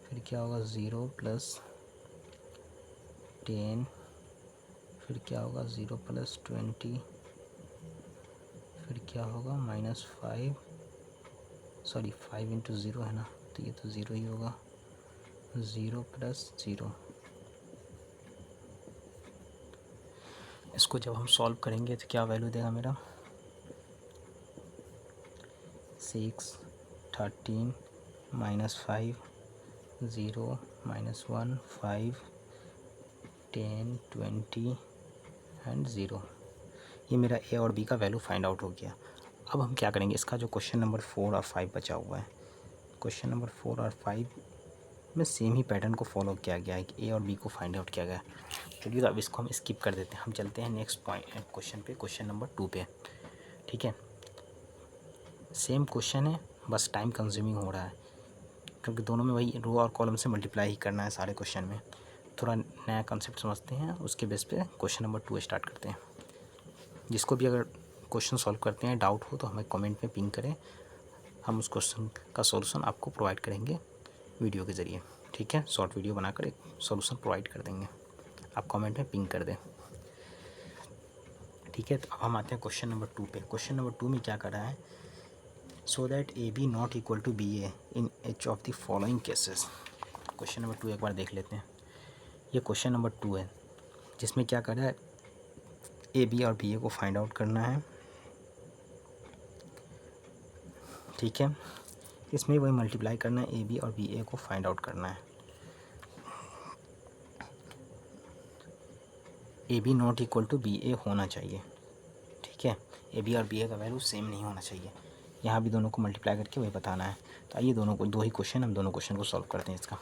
फिर क्या होगा 0 प्लस 10, फिर क्या होगा 0 प्लस 20, फिर क्या होगा -5, सॉरी 5 इंटू 0 है ना, तो ये तो 0 ही होगा, 0 प्लस 0। इसको जब हम सॉल्व करेंगे तो क्या वैल्यू देगा मेरा 6, 13, -5, 0, -1, 5, 10, 20 एंड 0। ये मेरा ए और बी का वैल्यू फाइंड आउट हो गया। अब हम क्या करेंगे, इसका जो क्वेश्चन नंबर 4 और 5 बचा हुआ है, क्वेश्चन नंबर 4 और 5 में सेम ही पैटर्न को फॉलो किया गया है कि ए और बी को फाइंड आउट किया गया है। चलिए तो अब इसको हम स्किप कर देते हैं, हम चलते हैं नेक्स्ट पॉइंट क्वेश्चन पे, क्वेश्चन नंबर 2 पे, ठीक है। सेम क्वेश्चन है, बस टाइम कंज्यूमिंग हो रहा है क्योंकि दोनों में वही रो और कॉलम से मल्टीप्लाई ही करना है सारे क्वेश्चन में। थोड़ा नया कंसेप्ट समझते हैं, उसके बेस पे क्वेश्चन नंबर 2 स्टार्ट करते हैं। जिसको भी अगर क्वेश्चन सॉल्व करते हैं डाउट हो तो हमें कमेंट में पिंग करें, हम उस क्वेश्चन का सॉल्यूशन आपको प्रोवाइड करेंगे वीडियो के ज़रिए, ठीक है। शॉर्ट वीडियो बनाकर एक सॉल्यूशन प्रोवाइड कर देंगे, आप कमेंट में पिंग कर दें, ठीक है। तो अब हम आते हैं क्वेश्चन नंबर 2 पे। क्वेश्चन नंबर 2 में क्या कर रहा है, so that A B not equal to B A in each of the following cases. Question number 2 एक बार देख लेते हैं। ये क्वेश्चन नंबर 2 है जिसमें क्या कर रहा है, ए बी और बी ए को फाइंड आउट करना है, ठीक है। इसमें वही मल्टीप्लाई करना है, ए बी और बी ए को फाइंड आउट करना है। A B not equal to B A होना चाहिए, ठीक है। ए बी और बी ए का वैल्यू सेम नहीं होना चाहिए, यहाँ भी दोनों को मल्टीप्लाई करके वही बताना है। तो आइए दोनों को, दो ही क्वेश्चन, हम दोनों क्वेश्चन को सॉल्व करते हैं इसका।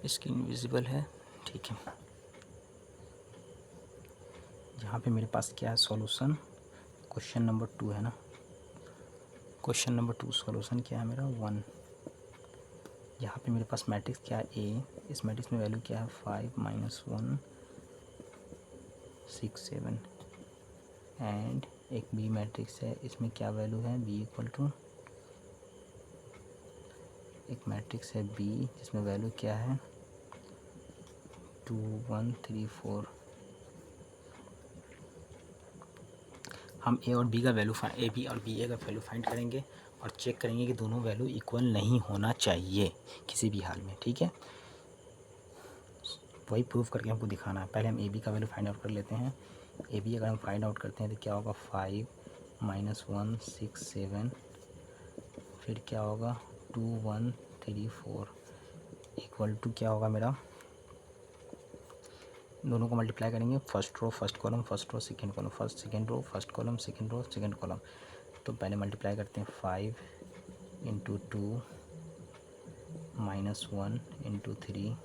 स्क्रीन विजिबल है, ठीक है। यहाँ पे मेरे पास क्या है सॉल्यूशन, क्वेश्चन नंबर 2 है ना, क्वेश्चन नंबर 2 सॉल्यूशन क्या है मेरा 1। यहाँ पे मेरे पास मैट्रिक्स क्या है ए, इस मैट्रिक्स में वैल्यू क्या है 5 -1 6 7, एंड एक बी मैट्रिक्स है, इसमें क्या वैल्यू है बी इक्वल टू, एक मैट्रिक्स है बी जिसमें वैल्यू क्या है 2 1 3 4। हम ए और बी का वैल्यू ए बी और बी ए का वैल्यू फाइंड करेंगे और चेक करेंगे कि दोनों वैल्यू इक्वल नहीं होना चाहिए किसी भी हाल में, ठीक है। वही प्रूफ करके हमको दिखाना है। पहले हम ए बी का वैल्यू फाइंड आउट कर लेते हैं। ए बी अगर हम फाइंड आउट करते हैं तो क्या होगा 5 -1 6 7, फिर क्या होगा 2 1 3 4 इक्वल टू क्या होगा मेरा, दोनों को मल्टीप्लाई करेंगे, first row first column, first row second column, first second row first column, second row second column. तो पहले मल्टीप्लाई करते हैं 5 इंटू 2 -1 इंटू 3,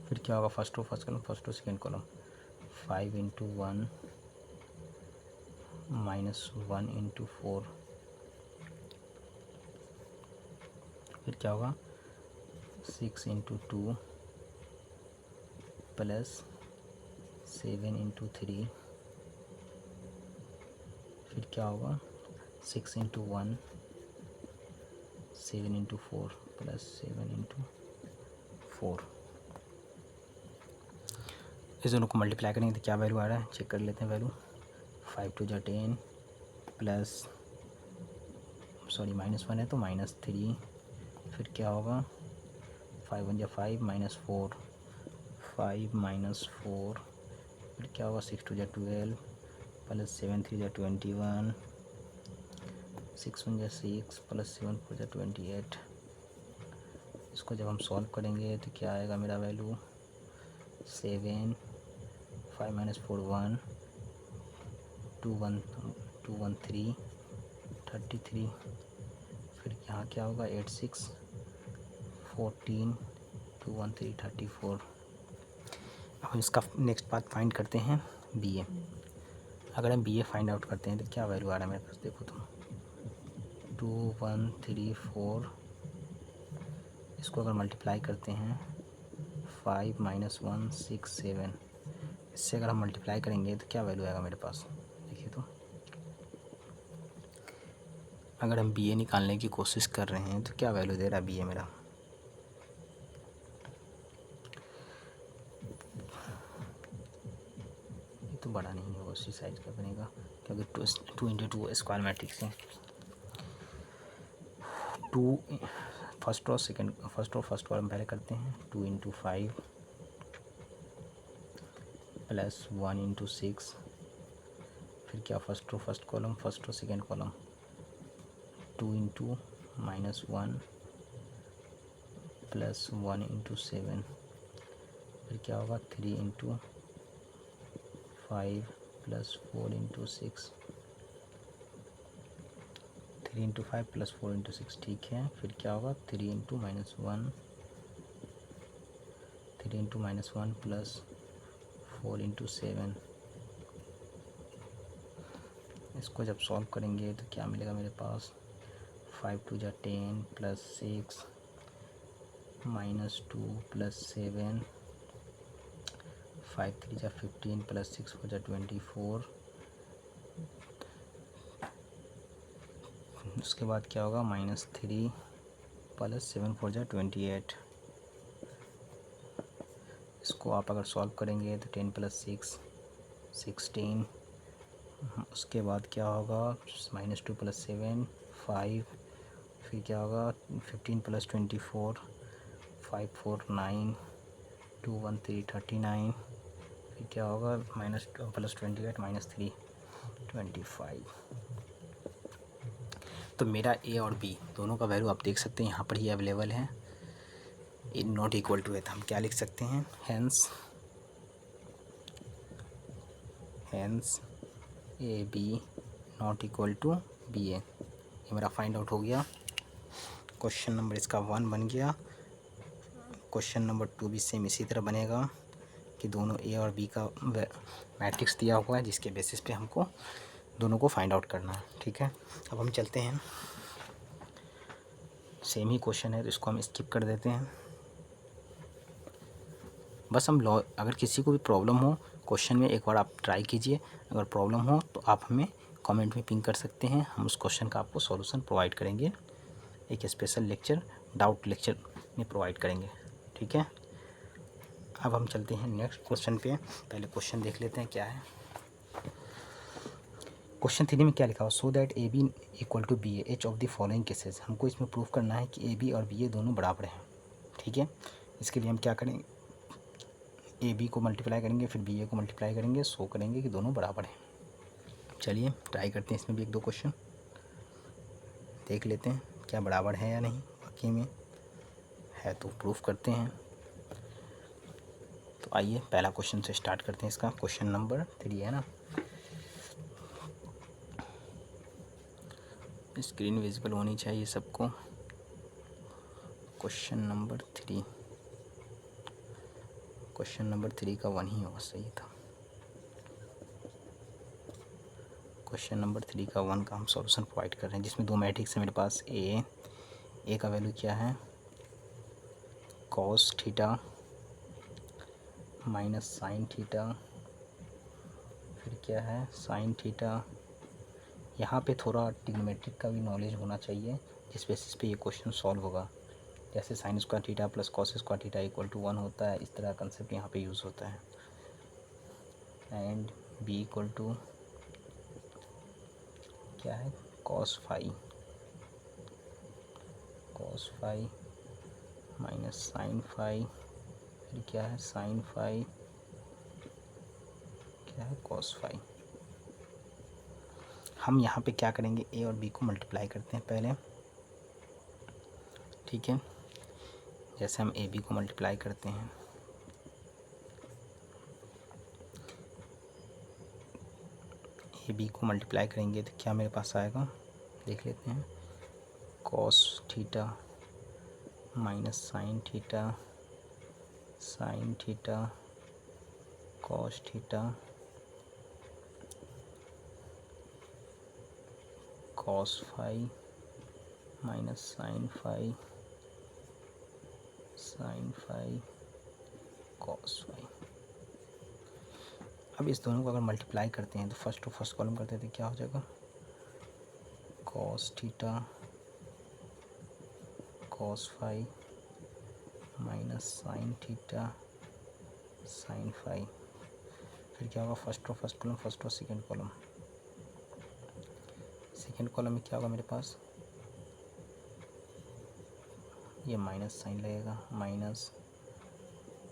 फिर क्या होगा first row first column, first row second column, 5 into 1 -1 into 4, फिर क्या होगा 6 इंटू 2 प्लस 7 इंटू 3, फिर क्या होगा 6 इंटू 1 7 इंटू 4 प्लस 7 इंटू 4। इस दोनों को मल्टीप्लाई करेंगे तो क्या वैल्यू आ रहा है, चेक कर लेते हैं वैल्यू। 5 2 जा 10 प्लस, सॉरी -1 है तो -3, फिर क्या होगा 5 1 जा 5 -4 5 -4, फिर क्या होगा 6 2 जा 12 प्लस 7 3 जा 21, 6 1 जा 6 प्लस 7 4 जा 28। इसको जब हम सॉल्व करेंगे तो क्या आएगा मेरा वैल्यू 7 5 -4 1 2 1 2 1 3 33, फिर यहाँ क्या होगा 8 6 14 2 1 3 34। अब हम इसका नेक्स्ट पार्ट फाइंड करते हैं बी ए। अगर हम बी ए फाइंड आउट करते हैं तो क्या वैल्यू आ रहा है मेरे पास, देखो तुम 2 1 3 4, इसको अगर मल्टीप्लाई करते हैं 5 -1 6 7, इससे अगर हम मल्टीप्लाई करेंगे तो क्या वैल्यू आएगा मेरे पास, देखिए तो अगर हम बी ए निकालने की कोशिश कर रहे हैं तो क्या वैल्यू दे रहा है बी ए मेरा, ये तो बड़ा नहीं होगा, उसी साइज का बनेगा क्योंकि 2 × 2 स्क्वायर मैट्रिक्स है। 2 फर्स्ट कॉलम पहले करते हैं, 2 × 5 प्लस 1 × 6, फिर क्या first column second column 2 × -1 plus 1 × 7, फिर क्या होगा 3 × 5 प्लस 4 × 6, 3 × 5 प्लस 4 × 6, ठीक है। फिर क्या होगा 3 × -1 प्लस 4 × 7, इसको जब सॉल्व करेंगे तो क्या मिलेगा मेरे पास, 5 2 = 10 प्लस 6 -2 प्लस 7, 5 3 = 15 प्लस 6 4 = 24, उसके बाद क्या होगा -3 प्लस 7 4 = 28, इसको आप अगर सॉल्व करेंगे तो 10 प्लस 6 16, उसके बाद क्या होगा -2 प्लस 7 5, फिर क्या होगा 15 प्लस 24 5 4 9 2 1 3 39, फिर क्या होगा -2 प्लस 28 -3 25। तो मेरा ए और बी दोनों का वैल्यू आप देख सकते हैं यहाँ पर ही अवेलेबल है, ए नॉट इक्वल टू है, तो हम क्या लिख सकते हैं, hence A B not equal to B A, ये मेरा फाइंड आउट हो गया। क्वेश्चन नंबर इसका 1 बन गया। क्वेश्चन नंबर 2 भी सेम इसी तरह बनेगा कि दोनों ए और बी का मैट्रिक्स दिया हुआ है, जिसके बेसिस पे हमको दोनों को फाइंड आउट करना है, ठीक है। अब हम चलते हैं, सेम ही क्वेश्चन है तो इसको हम स्किप कर देते हैं। बस हम अगर किसी को भी प्रॉब्लम हो क्वेश्चन में, एक बार आप ट्राई कीजिए, अगर प्रॉब्लम हो तो आप हमें कमेंट में पिंग कर सकते हैं, हम उस क्वेश्चन का आपको सॉल्यूशन प्रोवाइड करेंगे, एक स्पेशल लेक्चर डाउट लेक्चर में प्रोवाइड करेंगे, ठीक है। अब हम चलते हैं नेक्स्ट क्वेश्चन पे, पहले क्वेश्चन देख लेते हैं क्या है। क्वेश्चन 3 में क्या लिखा हो, so that A B equal to B A each of the following cases, हमको इसमें प्रूफ करना है कि ए बी और बी ए दोनों बराबर हैं, ठीक है। इसके लिए हम क्या करेंगे, ए बी को मल्टीप्लाई करेंगे, फिर बी ए को मल्टीप्लाई करेंगे, शो करेंगे कि दोनों बराबर हैं। चलिए ट्राई करते हैं, इसमें भी 1-2 क्वेश्चन देख लेते हैं क्या बराबर है या नहीं, वाकई में है तो प्रूफ करते हैं। तो आइए पहला क्वेश्चन से स्टार्ट करते हैं, इसका क्वेश्चन नंबर 3 है ना, स्क्रीन विजिबल होनी चाहिए सबको। क्वेश्चन नंबर 3 का 1 ही होगा, सही था। क्वेश्चन नंबर 3 का 1 का हम सॉल्यूशन प्रोवाइड कर रहे हैं, जिसमें 2 मैट्रिक्स है मेरे पास। ए का वैल्यू क्या है, cos theta minus sine theta, फिर क्या है साइन थीटा। यहाँ पे थोड़ा ट्रिग्नोमेट्रिक का भी नॉलेज होना चाहिए, जिस बेसिस पे ये क्वेश्चन सॉल्व होगा। जैसे sine square theta plus cos square theta equal to 1 होता है, इस तरह का कंसेप्ट यहाँ पे यूज़ होता है। एंड बी इक्वल टू क्या है, cos phi minus sine phi, फिर क्या है साइन फाई, क्या है कॉस फाई। हम यहाँ पे क्या करेंगे, ए और बी को मल्टीप्लाई करते हैं पहले, ठीक है। जैसे हम ए बी को मल्टीप्लाई करते हैं, ए बी को मल्टीप्लाई करेंगे तो क्या मेरे पास आएगा, देख लेते हैं। Cos theta minus sine theta cos theta cos phi minus sine phi cos phi. अब इस दोनों को अगर मल्टीप्लाई करते हैं तो फर्स्ट टू फर्स्ट कॉलम करते हैं तो क्या हो जाएगा, cos theta cos phi minus sine theta sine phi. फिर क्या होगा, first to first column, first to second column. Second column में क्या होगा मेरे पास, ये माइनस साइन लगेगा, माइनस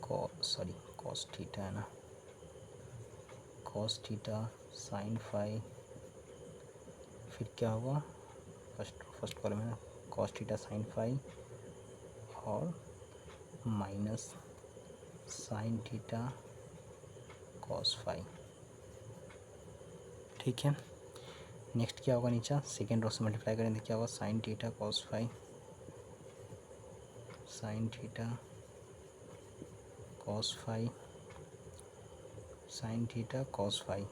कॉस थीटा है ना, कॉस थीटा साइन फाई। फिर क्या होगा, फर्स्ट कॉलम है ना, कॉस थीटा साइन फाई और minus sine theta cos phi. ठीक है, नेक्स्ट क्या होगा, नीचे सेकेंड रो से मल्टीप्लाई करेंगे क्या होगा, sine theta cos phi sine theta cos phi sine theta cos phi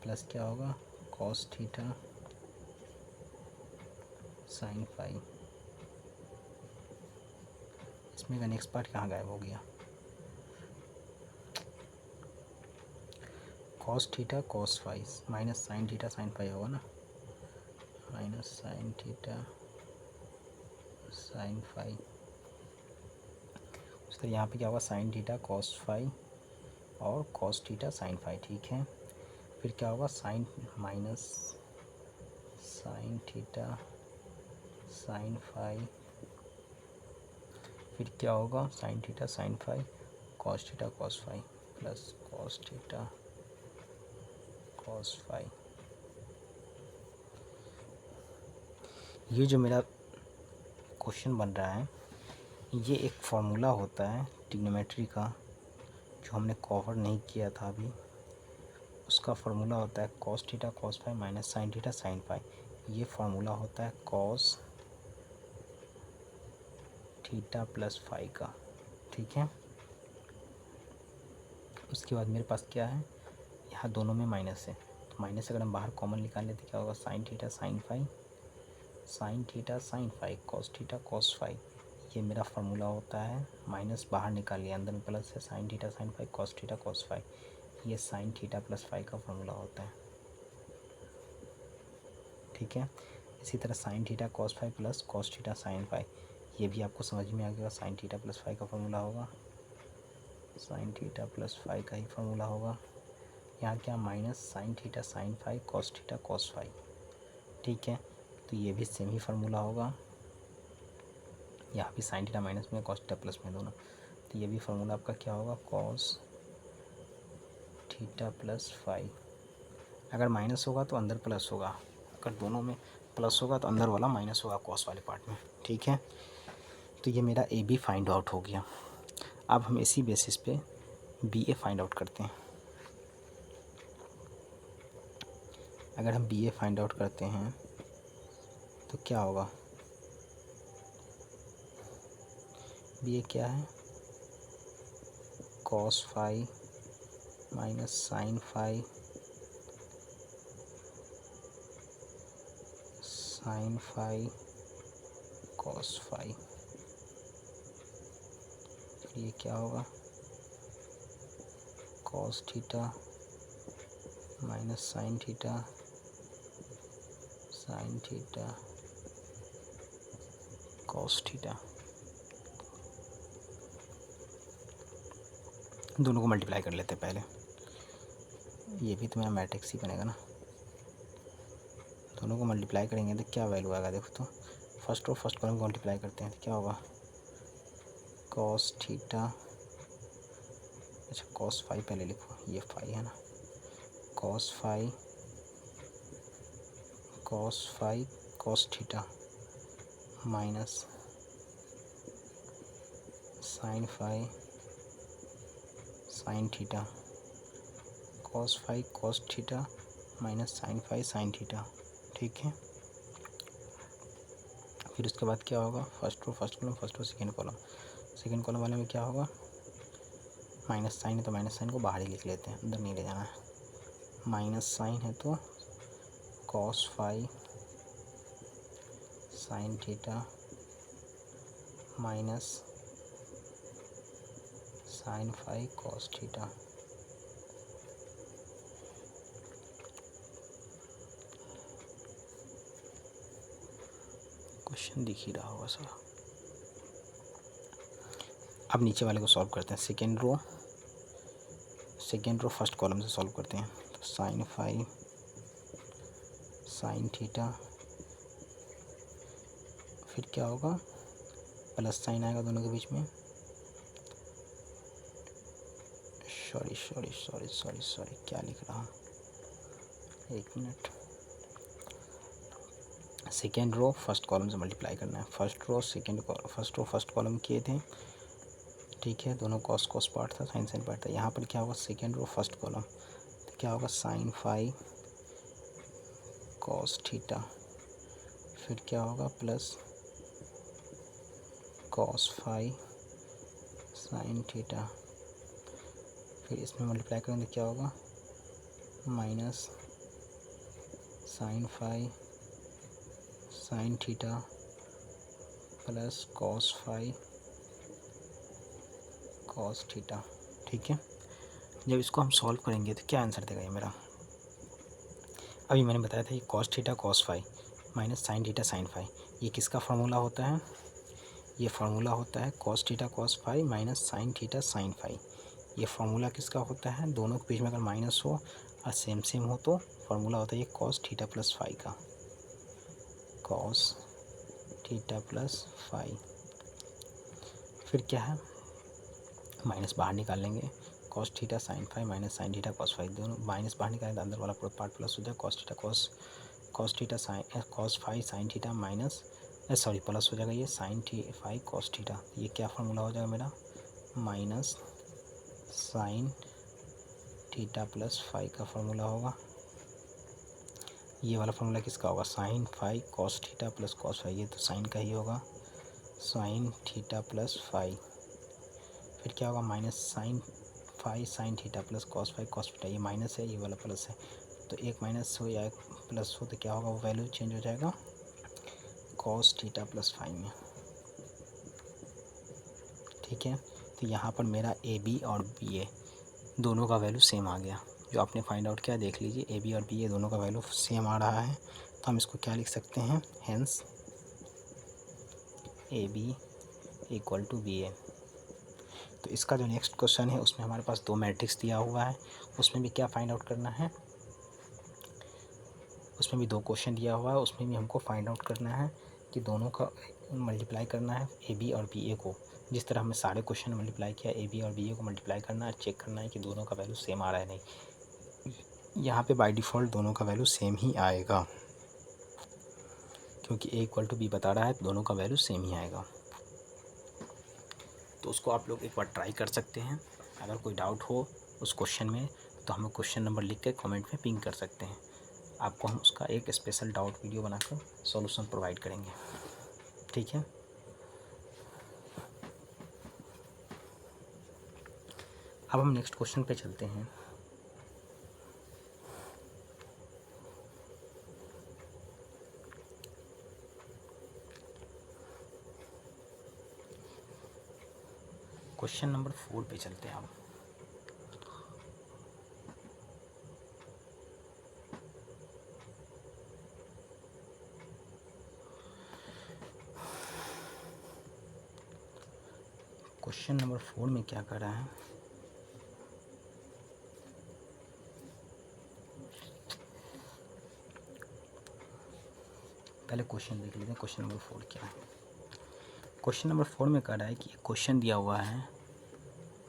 plus क्या होगा, कॉस थीटा साइन फाई। इसमें का नेक्स्ट पार्ट कहाँ गायब हो गया, cos theta cos phi minus sine theta sine phi होगा ना, minus sine theta sine phi. उस तरह यहाँ पे क्या होगा, साइन थीटा कॉस फाई और कॉस थीटा साइन फाई। ठीक है, फिर क्या होगा, sine minus sine theta sine phi. फिर क्या होगा, sine theta sine phi cos theta cos phi plus cos theta cos phi. ये जो मेरा क्वेश्चन बन रहा है, ये एक फॉर्मूला होता है ट्रिग्नोमेट्री का जो हमने कवर नहीं किया था अभी। उसका फार्मूला होता है cos theta cos phi minus sine theta sine phi. ये फार्मूला होता है कॉस थीटा प्लस फाई का। ठीक है, उसके बाद मेरे पास क्या है, यहाँ दोनों में माइनस है, तो माइनस अगर हम बाहर कॉमन निकाल लेते क्या होगा, sine theta sine phi cos theta cos phi. ये मेरा फार्मूला होता है, माइनस बाहर निकाल लिया, अंदर में प्लस है, sine theta sine phi cos theta cos phi. ये साइन थीटा प्लस फाई का फार्मूला होता है। ठीक है, इसी तरह sine theta cos phi plus cos theta sine phi, ये भी आपको समझ में आ गया, साइन थीटा प्लस फाई का फार्मूला होगा, साइन थीटा प्लस फाई का ही फार्मूला होगा। यहाँ क्या, minus sine theta sine phi cos theta cos phi. ठीक है, तो ये भी सेम ही फार्मूला होगा, यहाँ भी साइन थीटा माइनस में कॉस थीटा प्लस में दोनों, तो ये भी फार्मूला आपका क्या होगा, कॉस थीटा प्लस फाई। अगर माइनस होगा तो अंदर प्लस होगा, अगर दोनों में प्लस होगा तो अंदर वाला माइनस होगा कॉस वाले पार्ट में। ठीक है, तो ये मेरा ए बी फाइंड आउट हो गया। अब हम इसी बेसिस पे बी ए फाइंड आउट करते हैं। अगर हम बी ए फाइंड आउट करते हैं तो क्या होगा, बी ए क्या है, cos phi minus sine phi sine phi cos phi. ये क्या होगा, cos theta minus sine theta cos theta. दोनों को मल्टीप्लाई कर लेते हैं पहले, ये भी तो मेरा मैट्रिक्स ही बनेगा ना। दोनों को मल्टीप्लाई करेंगे तो क्या वैल्यू आएगा, देखो तो फर्स्ट और फर्स्ट कॉलम को मल्टीप्लाई करते हैं तो क्या होगा, कॉस थीटा, अच्छा कॉस फाई पहले लिखो, ये फाई है ना, cos phi cos theta minus sine phi sine theta, cos phi cos theta minus sine phi sine theta. ठीक है, फिर उसके बाद क्या होगा, first row first column, first row second column. Second column वाले में क्या होगा, माइनस साइन है तो माइनस साइन को बाहर ही लिख लेते हैं, अंदर नहीं ले जाना है। माइनस साइन है तो cos phi sine theta minus sine phi cos theta. Question दिख ही रहा होगा सर। अब नीचे वाले को सॉल्व करते हैं। सेकेंड रो फर्स्ट कॉलम से सॉल्व करते हैं। तो साइन फाई साइन थीटा, फिर क्या होगा, प्लस साइन आएगा दोनों के बीच में। सॉरी क्या लिख रहा हूँ, एक minute. Second row first column से मल्टीप्लाई करना है। फर्स्ट रो फर्स्ट कॉलम किए थे, ठीक है, दोनों कॉस कॉस पार्ट था, साइन साइन पार्ट था। यहाँ पर क्या होगा, सेकेंड रो फर्स्ट कॉलम, तो क्या होगा, साइन फाई कॉस थीटा, फिर क्या होगा, plus cos phi sine theta, फिर इसमें मल्टीप्लाई करेंगे तो क्या होगा, minus sine phi sine theta plus cos phi cos theta. ठीक है, जब इसको हम सॉल्व करेंगे तो क्या आंसर देगा ये मेरा। अभी मैंने बताया था ये cos theta cos phi minus sine theta sine phi, ये किसका फार्मूला होता है, ये फार्मूला होता है cos theta cos phi minus sine theta sine phi. ये फार्मूला किसका होता है, दोनों के बीच में अगर माइनस हो और सेम सेम हो तो फार्मूला होता है ये कॉस थीटा प्लस फाई का, कॉस थीटा प्लस फाई। फिर क्या है, माइनस बाहर निकाल लेंगे, cos theta sine phi minus sine theta cos phi, दोनों माइनस बाहर निकालें तो अंदर वाला पूरा पार्ट प्लस हो जाए, cos theta cos theta sine cos phi sine theta minus plus हो जाएगा ये साइन फाई कॉस थीटा। ये क्या फार्मूला हो जाएगा मेरा, minus sine theta plus phi का फार्मूला होगा। ये वाला फार्मूला किसका होगा, sine phi cos theta plus cos phi, ये तो साइन का ही होगा, साइन थीटा प्लस फाई। फिर क्या होगा, minus sine phi sine theta plus cos phi cos theta, ये माइनस है ये वाला प्लस है, तो एक माइनस हो या एक प्लस हो तो क्या होगा, वो वैल्यू चेंज हो जाएगा कॉस थीटा प्लस फाई में। ठीक है, तो यहाँ पर मेरा ए बी और बी ए दोनों का वैल्यू सेम आ गया। जो आपने फाइंड आउट किया देख लीजिए, ए बी और बी ए दोनों का वैल्यू सेम आ रहा है, तो हम इसको क्या लिख सकते हैं, hence A B equal to B A. तो इसका जो नेक्स्ट क्वेश्चन है उसमें हमारे पास दो मैट्रिक्स दिया हुआ है, उसमें भी क्या फाइंड आउट करना है, उसमें भी दो क्वेश्चन दिया हुआ है, उसमें भी हमको फाइंड आउट करना है कि दोनों का मल्टीप्लाई करना है ए बी और बी ए को। जिस तरह हमने सारे क्वेश्चन मल्टीप्लाई किया, ए बी और बी ए को मल्टीप्लाई करना है, चेक करना है कि दोनों का वैल्यू सेम आ रहा है नहीं। यहाँ पे बाय डिफ़ॉल्ट दोनों का वैल्यू सेम ही आएगा, क्योंकि ए इक्वल टू बी बता रहा है, दोनों का वैल्यू सेम ही आएगा। तो उसको आप लोग एक बार ट्राई कर सकते हैं। अगर कोई डाउट हो उस क्वेश्चन में तो हमें क्वेश्चन नंबर लिख के कमेंट में पिंग कर सकते हैं, आपको हम उसका एक स्पेशल डाउट वीडियो बनाकर सॉल्यूशन प्रोवाइड करेंगे। ठीक है, अब हम नेक्स्ट क्वेश्चन पे चलते हैं। क्वेश्चन नंबर 4 पे चलते हैं अब। क्वेश्चन नंबर 4 में क्या कर रहा है, पहले क्वेश्चन देख लेते हैं क्वेश्चन नंबर 4 क्या है। क्वेश्चन नंबर 4 में कह रहा है कि क्वेश्चन दिया हुआ है,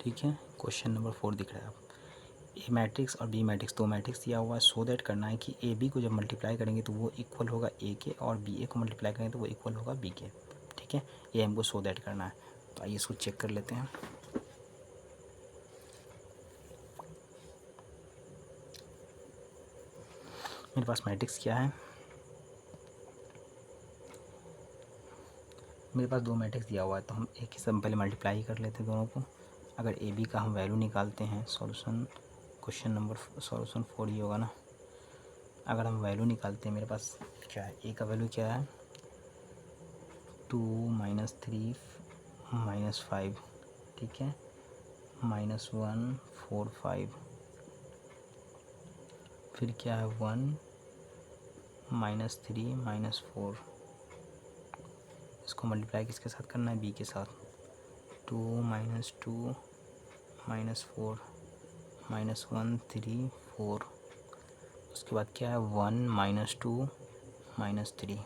ठीक है, क्वेश्चन नंबर 4 दिख रहा है आप, ए मैट्रिक्स और बी मैट्रिक्स दो मैट्रिक्स दिया हुआ है। सो दैट करना है कि ए बी को जब मल्टीप्लाई करेंगे तो वो इक्वल होगा ए के, और बी ए को मल्टीप्लाई करेंगे तो वो इक्वल होगा बी के। ठीक है, ये हमको सो दैट करना है। तो आइए इसको चेक कर लेते हैं। मेरे पास मैट्रिक्स क्या है, मेरे पास दो मैट्रिक्स दिया हुआ है, तो हम एक ही सब पहले मल्टीप्लाई कर लेते हैं दोनों को। अगर ए बी का हम वैल्यू निकालते हैं, सॉल्यूशन क्वेश्चन नंबर सॉल्यूशन 4 ही होगा ना, अगर हम वैल्यू निकालते हैं, मेरे पास क्या है, ए का वैल्यू क्या है 2 -3 -5, ठीक है, -1 4 5, फिर क्या है 1 -3 -4, इसको मल्टीप्लाई किसके साथ करना है, बी के साथ, 2 -2 -4 -1 3 4, उसके बाद क्या है 1 -2 -3।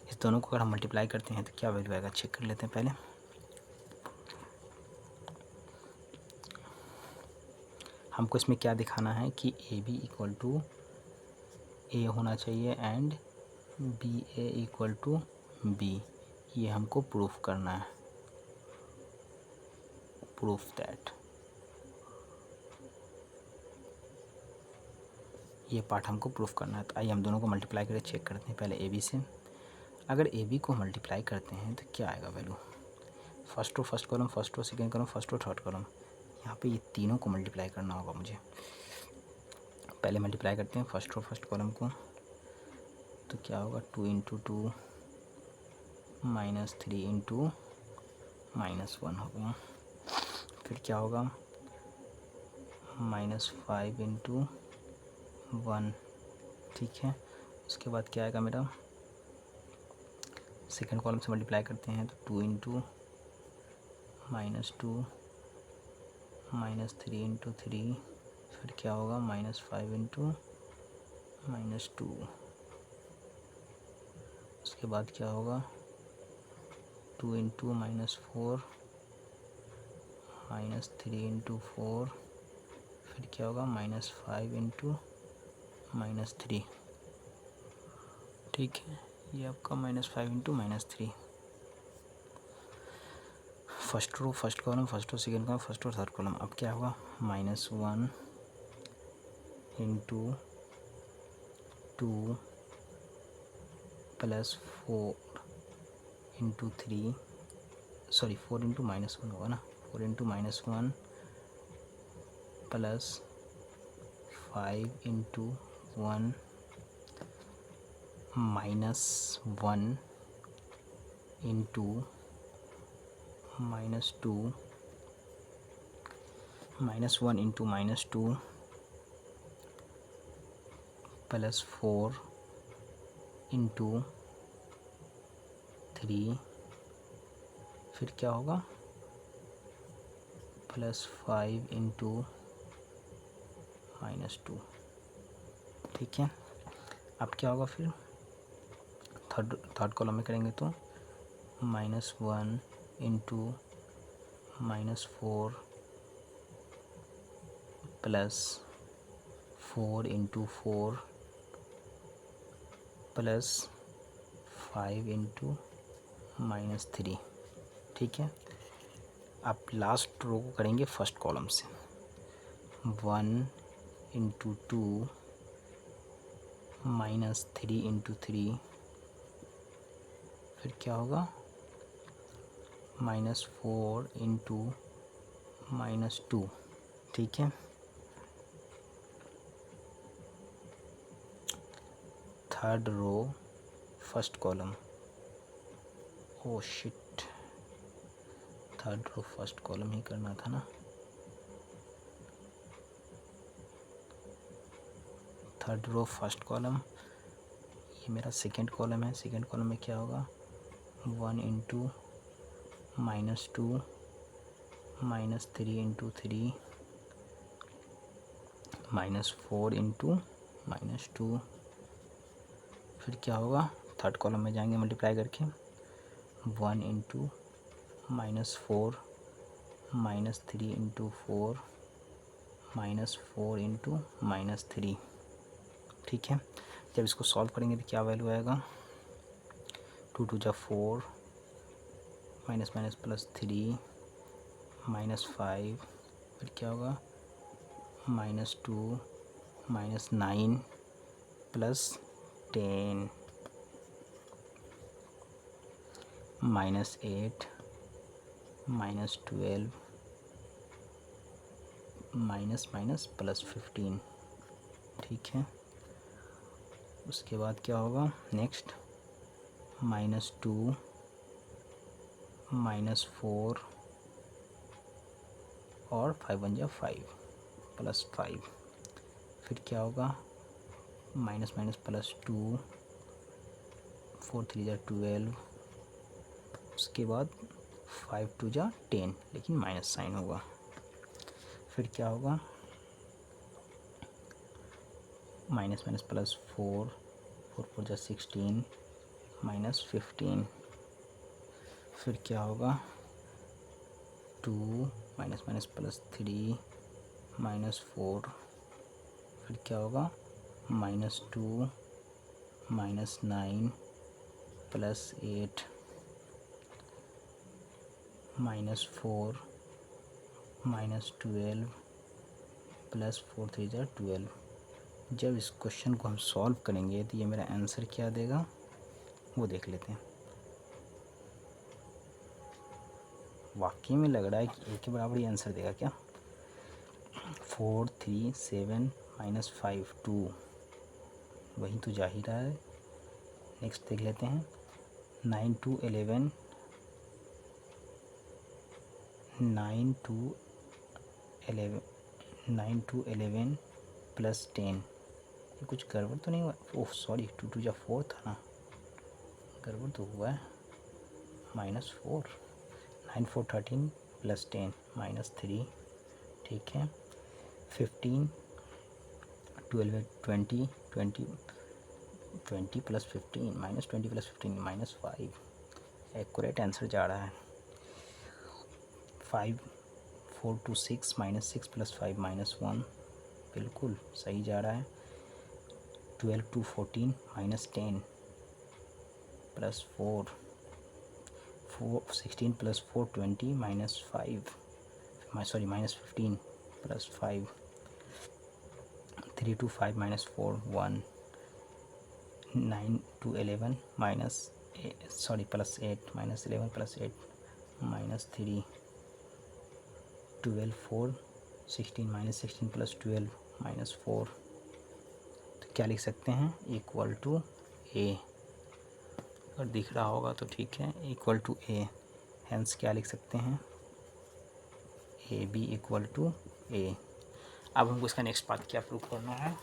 इस दोनों को अगर हम मल्टीप्लाई करते हैं तो क्या वैल्यू आएगा, चेक कर लेते हैं पहले। हमको इसमें क्या दिखाना है कि A B equal to A होना चाहिए and B A equal to B, ये हमको प्रूफ करना है, प्रूफ दैट, ये पार्ट हमको प्रूफ करना है। तो आइए हम दोनों को मल्टीप्लाई करके चेक करते हैं पहले ए बी से। अगर ए बी को मल्टीप्लाई करते हैं तो क्या आएगा value, first row first column, first row second column, first row third column, यहाँ पे ये तीनों को मल्टीप्लाई करना होगा मुझे। पहले मल्टीप्लाई करते हैं फर्स्ट रो फर्स्ट कॉलम को, तो क्या होगा 2 × 2 -3 × -1 होगा, फिर क्या होगा -5 × 1, ठीक है। उसके बाद क्या आएगा मेरा, सेकेंड कॉलम से मल्टीप्लाई करते हैं तो 2 × -2 -3 × 3, फिर क्या होगा -5 × -2, उसके बाद क्या होगा 2 × -4 -3 × 4, फिर क्या होगा -5 × -3, ठीक है, ये आपका -5 × -3। First row first column, first row second column, first row third column, अब क्या होगा -1 × 2 + 4 × 3, सॉरी 4 × -1 होगा ना, 4 × -1 + 5 × 1 -1 × -2 -1 × -2 + 4 × 3, फिर क्या होगा +5 × -2, ठीक है। अब क्या होगा फिर थर्ड कॉलम में करेंगे तो -1 × -4 +4 × 4 + 5 × -3, ठीक है। अब लास्ट रो को करेंगे फर्स्ट कॉलम से, 1 × 2 -3 × 3, फिर क्या होगा -4 × -2, ठीक है। Third row first column, oh shit, third row first column ही करना था ना, थर्ड रो फर्स्ट कॉलम, ये मेरा सेकेंड कॉलम है, सेकेंड कॉलम में क्या होगा 1 × -2 -3 × 3 -4 × -2, फिर क्या होगा थर्ड कॉलम में जाएंगे मल्टीप्लाई करके 1 × -4 -3 × 4 -4 × -3, ठीक है। जब इसको सॉल्व करेंगे तो क्या वैल्यू आएगा 2 × 2 = 4 -3 -5, फिर क्या होगा -2 -9 + 10 -8 -12 +15, ठीक है। उसके बाद क्या होगा नेक्स्ट, -2 -4 और 5 1 जा 5 +5। फिर क्या होगा माइनस माइनस +2, 4 3 जा 12। उसके बाद 5 2 जा 10, लेकिन माइनस साइन होगा। फिर क्या होगा माइनस माइनस +4, 4 4 जा 16 -15। फिर क्या होगा 2 माइनस माइनस +3 -4। फिर क्या होगा -2 -9 +8 -4 -12 +4 3 जा 12। जब इस क्वेश्चन को हम सॉल्व करेंगे तो ये मेरा आंसर क्या देगा वो देख लेते हैं। वाकई में लग रहा है कि ए के बराबर ही आंसर देगा क्या। 4 3 7 -5 2, वही तो जा ही रहा है। नेक्स्ट देख लेते हैं 9 2 11 9 2 11 9 2 11 +10। ये कुछ गड़बड़ तो नहीं हुआ? ओह सॉरी, 2 2 जा 4 था ना, गड़बड़ तो हुआ है। -4 9 4 13 +10 -3। ठीक है 15 12 20 20 20 + 15 -20 + 15 -5। एक्यूरेट आंसर जा रहा है। 5 4 2 6 -6 + 5 -1, बिल्कुल सही जा रहा है। 12 2 14 -10 +4 16 + 4 20 -5 सॉरी -15 +5 3 2 5 -4 1 9 2 11 +8 -11 +8 -3 12 4 16 -16 + 12 -4। तो क्या लिख सकते हैं इक्वल टू ए। अगर दिख रहा होगा तो ठीक है, इक्वल टू ए। हेंस क्या लिख सकते हैं ए बी इक्वल टू ए। अब हमको इसका नेक्स्ट पार्ट क्या प्रूव करना है।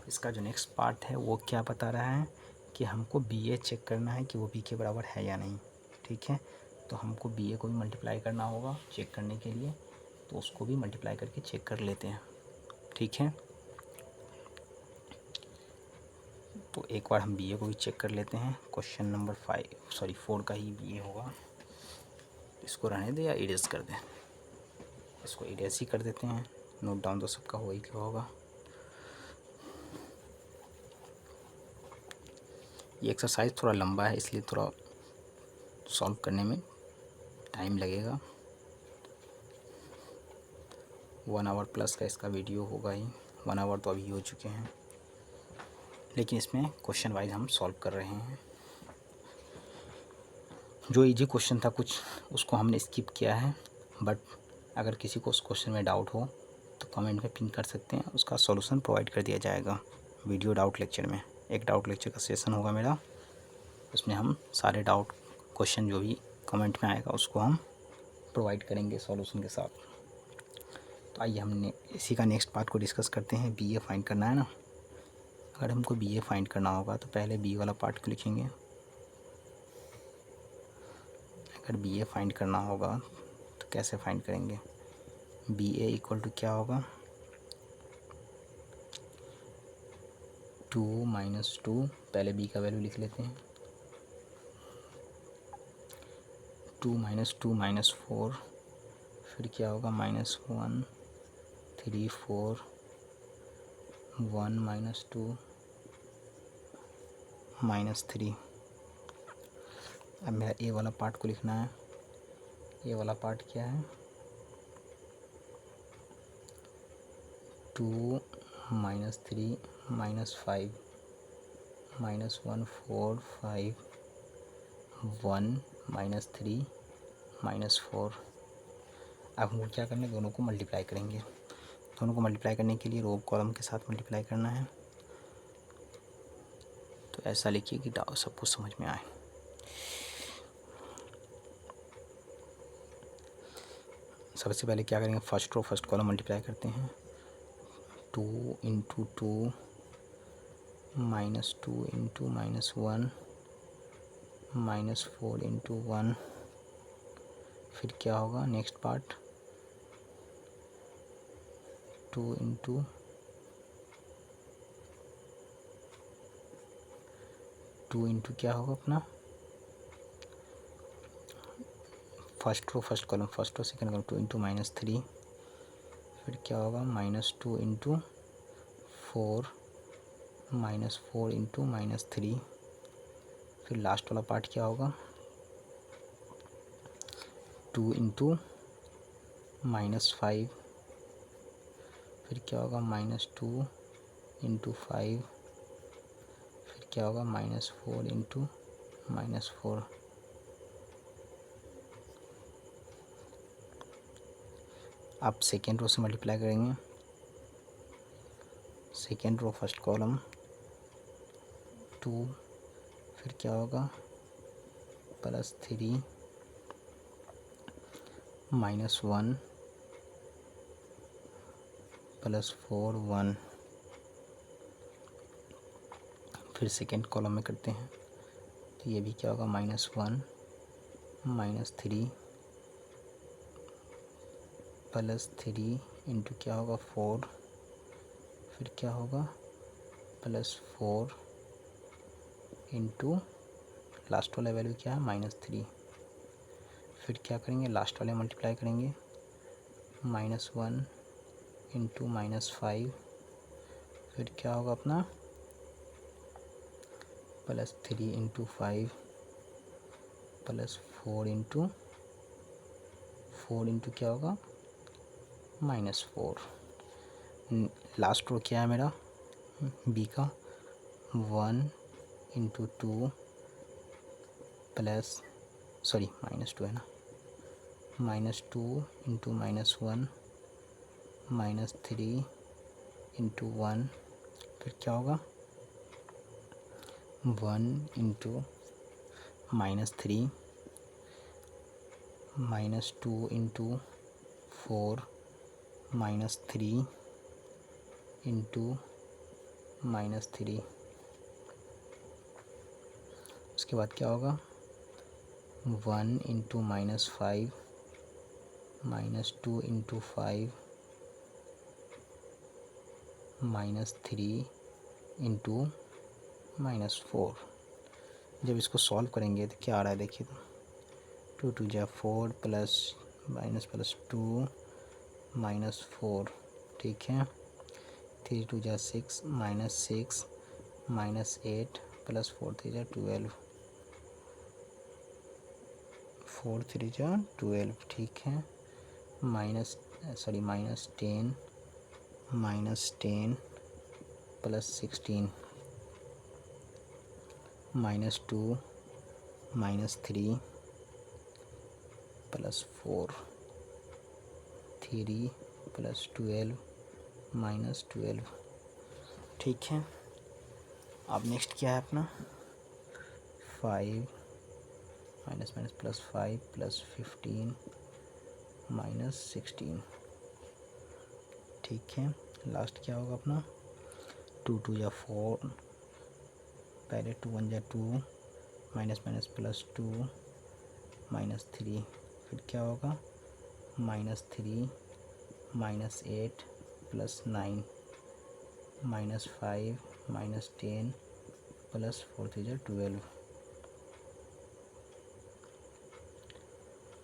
इसका जो नेक्स्ट पार्ट है वो क्या बता रहा है कि हमको बी ए चेक करना है कि वो बी के बराबर है या नहीं। ठीक है, तो हमको बी ए को भी मल्टीप्लाई करना होगा चेक करने के लिए, तो उसको भी मल्टीप्लाई करके चेक कर लेते हैं। ठीक है, तो एक बार हम बी ए को भी चेक कर लेते हैं। क्वेश्चन नंबर 4 का ही बी ए होगा। इसको रहने दें या इरेज कर दें? इसको इरेज ही कर देते हैं। नोट डाउन तो सबका हो ही क्या होगा। ये एक्सरसाइज थोड़ा लंबा है, इसलिए थोड़ा सॉल्व करने में टाइम लगेगा। 1 आवर प्लस का इसका वीडियो होगा ही। 1 आवर तो अभी हो चुके हैं, लेकिन इसमें क्वेश्चन वाइज हम सॉल्व कर रहे हैं। जो इजी क्वेश्चन था कुछ उसको हमने स्किप किया है, बट अगर किसी को उस क्वेश्चन में डाउट हो तो कमेंट में पिन कर सकते हैं, उसका सॉल्यूशन प्रोवाइड कर दिया जाएगा वीडियो डाउट लेक्चर में। एक डाउट लेक्चर का सेशन होगा मेरा, उसमें हम सारे डाउट क्वेश्चन जो भी कमेंट में आएगा उसको हम प्रोवाइड करेंगे सॉल्यूशन के साथ। तो आइए हमने इसी का नेक्स्ट पार्ट को डिस्कस करते हैं। बी ए फाइंड करना है ना। अगर हमको बी ए फाइंड करना होगा तो पहले बी वाला पार्ट को लिखेंगे। अगर बी ए फाइंड करना होगा तो कैसे फाइंड करेंगे। बी ए इक्वल टू क्या होगा 2 - 2, पहले बी का वैल्यू लिख लेते हैं। 2 - 2 -4, फिर क्या होगा -1 3 4 1 -2 -3। अब मेरा ए वाला पार्ट को लिखना है। ए वाला पार्ट क्या है 2 - 3 -5 -1 4 5 1 -3 -4। अब हमको क्या करना है, दोनों को मल्टीप्लाई करेंगे। दोनों को मल्टीप्लाई करने के लिए रो कॉलम के साथ मल्टीप्लाई करना है। ऐसा लिखिए कि सब कुछ समझ में आए। सबसे पहले क्या करेंगे, first row first column multiply करते हैं। 2 into 2 minus 2 into minus 1 minus 4 into 1। फिर क्या होगा नेक्स्ट पार्ट, 2 इंटू 2 इंटू क्या होगा अपना first row first column, first row second column, 2 into minus 3। फिर क्या होगा minus 2 into 4 minus 4 into minus 3। फिर लास्ट वाला पार्ट क्या होगा, 2 इंटू माइनस 5। फिर क्या होगा माइनस 2 इंटू 5। फिर क्या होगा माइनस 4 इंटू माइनस 4। अब सेकेंड रो से मल्टीप्लाई करेंगे। Second row first column 2। फिर क्या होगा प्लस 3 माइनस 1 प्लस 4 1। फिर सेकेंड कॉलम में करते हैं तो ये भी क्या होगा माइनस 1 माइनस 3 प्लस 3 इंटू क्या होगा 4। फिर क्या होगा प्लस 4 इंटू लास्ट वाला वैल्यू क्या है माइनस 3। फिर क्या करेंगे लास्ट वाले मल्टीप्लाई करेंगे, माइनस 1 इंटू माइनस 5। फिर क्या होगा अपना प्लस 3 इंटू 5 प्लस 4 इंटू क्या होगा माइनस 4। लास्ट रो क्या है मेरा बी का, 1 इंटू 2 प्लस माइनस 2 है ना, minus 2 into minus 1 minus 3 into 1। फिर क्या होगा 1 into minus 3 minus 2 into 4 minus 3 into minus 3। उसके बाद क्या होगा 1 into minus 5 minus 2 into 5 minus 3 into minus 4। जब इसको सॉल्व करेंगे तो क्या आ रहा है देखिए, तो 2 2 4 प्लस माइनस प्लस 2 माइनस 4, ठीक है। 3 2 6 माइनस 6 माइनस 8 प्लस 4 3 12, 4 3 12, ठीक है। Minus 10 plus 16 minus 2 minus 3 plus 4 3 plus 12 minus 12, ठीक है। अब नेक्स्ट क्या है अपना 5 minus minus plus 5 plus 15 minus 16, ठीक है। लास्ट क्या होगा अपना 2 2 4, पहले 2 1 2 माइनस माइनस प्लस 2 माइनस 3। फिर क्या होगा minus 3 minus 8 plus 9 minus 5 minus 10 plus 4 3 12।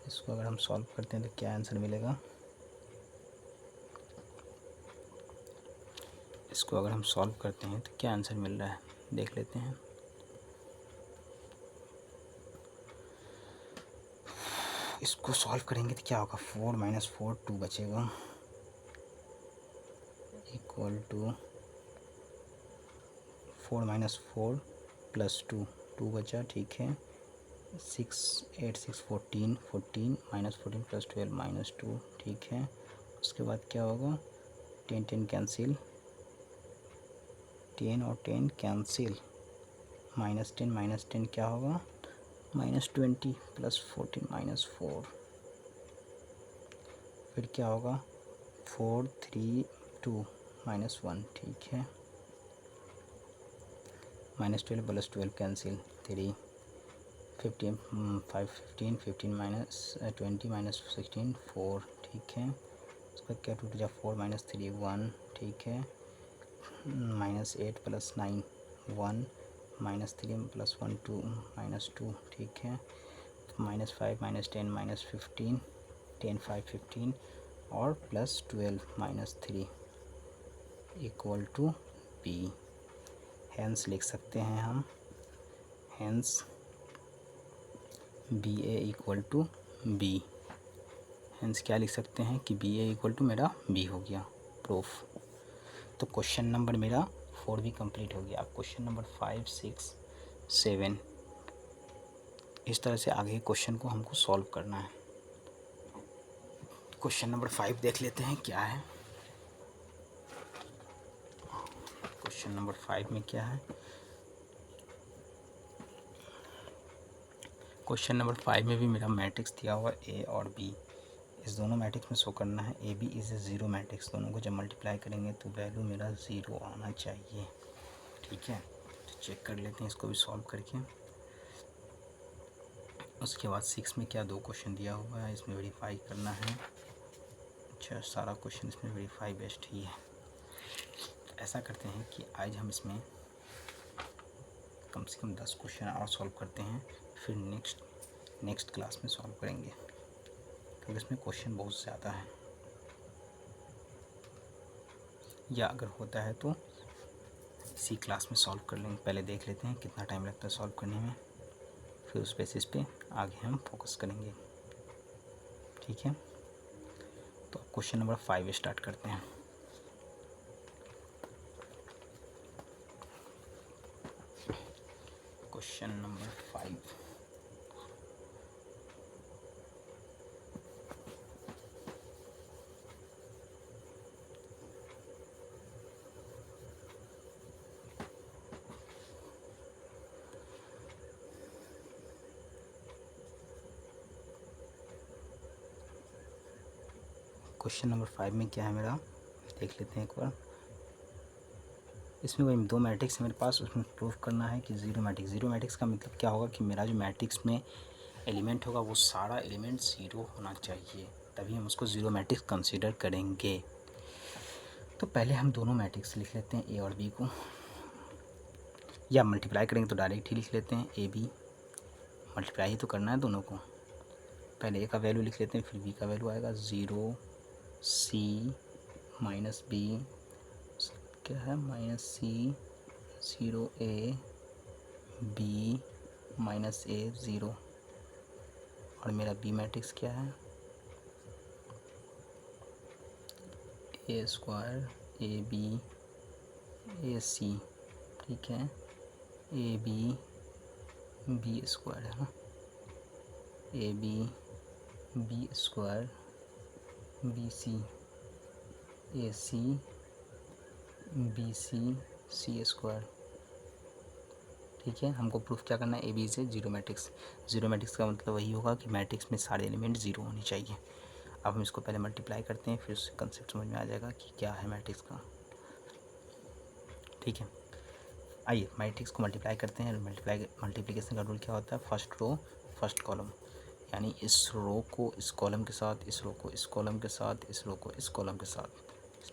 इसको अगर हम सॉल्व करते हैं तो क्या आंसर मिलेगा, इसको अगर हम सॉल्व करते हैं तो क्या आंसर मिल रहा है देख लेते हैं। इसको सॉल्व करेंगे तो क्या होगा 4 माइनस 4 2 बचेगा इक्वल टू 4 माइनस 4 प्लस 2 2 बचा, ठीक है। 6 8 6 14 14 माइनस 14 प्लस 12 माइनस 2, ठीक है। उसके बाद क्या होगा 10 10 कैंसिल, 10 और 10 कैंसिल, -10 क्या होगा, -20 + 14 -4, फिर क्या होगा 4 3 2 -1, ठीक है। -12 + 12 कैंसिल, 3 15 5 15 15 -20 -16 4, ठीक है। उसका क्या 2 जा 4 -3 1, ठीक है। -8 + 9 1 -3 + 1 2 -2, ठीक है। -5 -10 -15 10 5 15 और +12 -3 = B। हेंस लिख सकते हैं हम, हेंस BA = B। हेंस क्या लिख सकते हैं कि BA = मेरा B हो गया, प्रूफ। तो क्वेश्चन नंबर मेरा 4 भी कंप्लीट हो गया। अब क्वेश्चन नंबर 5 6 7 इस तरह से आगे क्वेश्चन को हमको सॉल्व करना है। क्वेश्चन नंबर 5 देख लेते हैं क्या है। क्वेश्चन नंबर 5 में क्या है, क्वेश्चन नंबर 5 में भी मेरा मैट्रिक्स दिया हुआ A और B, इस दोनों मैट्रिक्स में शो करना है। AB = 0 मैट्रिक्स, दोनों को जब मल्टीप्लाई करेंगे तो वैल्यू मेरा 0 आना चाहिए, ठीक है। तो चेक कर लेते हैं इसको भी सॉल्व करके। उसके बाद 6 में क्या 2 क्वेश्चन दिया हुआ है, इसमें वेरीफाई करना है। अच्छा, सारा क्वेश्चन इसमें वेरीफाई बेस्ट ही है। ऐसा करते हैं कि आज हम इसमें कम से कम 10 क्वेश्चन और सॉल्व करते हैं, फिर नेक्स्ट क्लास में सॉल्व करेंगे, क्योंकि इसमें क्वेश्चन बहुत ज़्यादा है। या अगर होता है तो इसी क्लास में सॉल्व कर लेंगे। पहले देख लेते हैं कितना टाइम लगता है सॉल्व करने में, फिर उस बेसिस पे आगे हम फोकस करेंगे, ठीक है। तो क्वेश्चन नंबर 5 स्टार्ट करते हैं। क्वेश्चन नंबर 5, क्वेश्चन नंबर 5 में क्या है मेरा, देख लेते हैं एक बार। इसमें वही 2 मैट्रिक्स है मेरे पास, उसमें प्रूफ करना है कि ज़ीरो मैट्रिक्स का मतलब क्या होगा कि मेरा जो मैट्रिक्स में एलिमेंट होगा वो सारा एलिमेंट 0 होना चाहिए, तभी हम उसको ज़ीरो मैट्रिक्स कंसीडर करेंगे। तो पहले हम दोनों मैट्रिक्स लिख लेते हैं, A और B को, या मल्टीप्लाई करेंगे तो डायरेक्ट ही लिख लेते हैं AB, मल्टीप्लाई ही तो करना है दोनों को। पहले A का वैल्यू लिख लेते हैं, फिर B का वैल्यू आएगा 0 C -B, क्या है -C 0 A B -A 0, और मेरा B मैट्रिक्स क्या है A² AB AC, ठीक है। AB B² है ना, AB B² BC AC BC C², ठीक है। हमको प्रूफ क्या करना है, AB से ज़ीरो मैट्रिक्स का मतलब वही होगा कि मैट्रिक्स में सारे एलिमेंट 0 होने चाहिए। अब हम इसको पहले मल्टीप्लाई करते हैं, फिर उससे कंसेप्ट समझ में आ जाएगा कि क्या है मैट्रिक्स का, ठीक है। आइए मैट्रिक्स को मल्टीप्लाई करते हैं। मल्टीप्लिकेशन का रूल क्या होता है, फर्स्ट रो फर्स्ट कॉलम, यानी इस रो को इस कॉलम के साथ, इस रो को इस कॉलम के साथ, इस रो को इस कॉलम के साथ,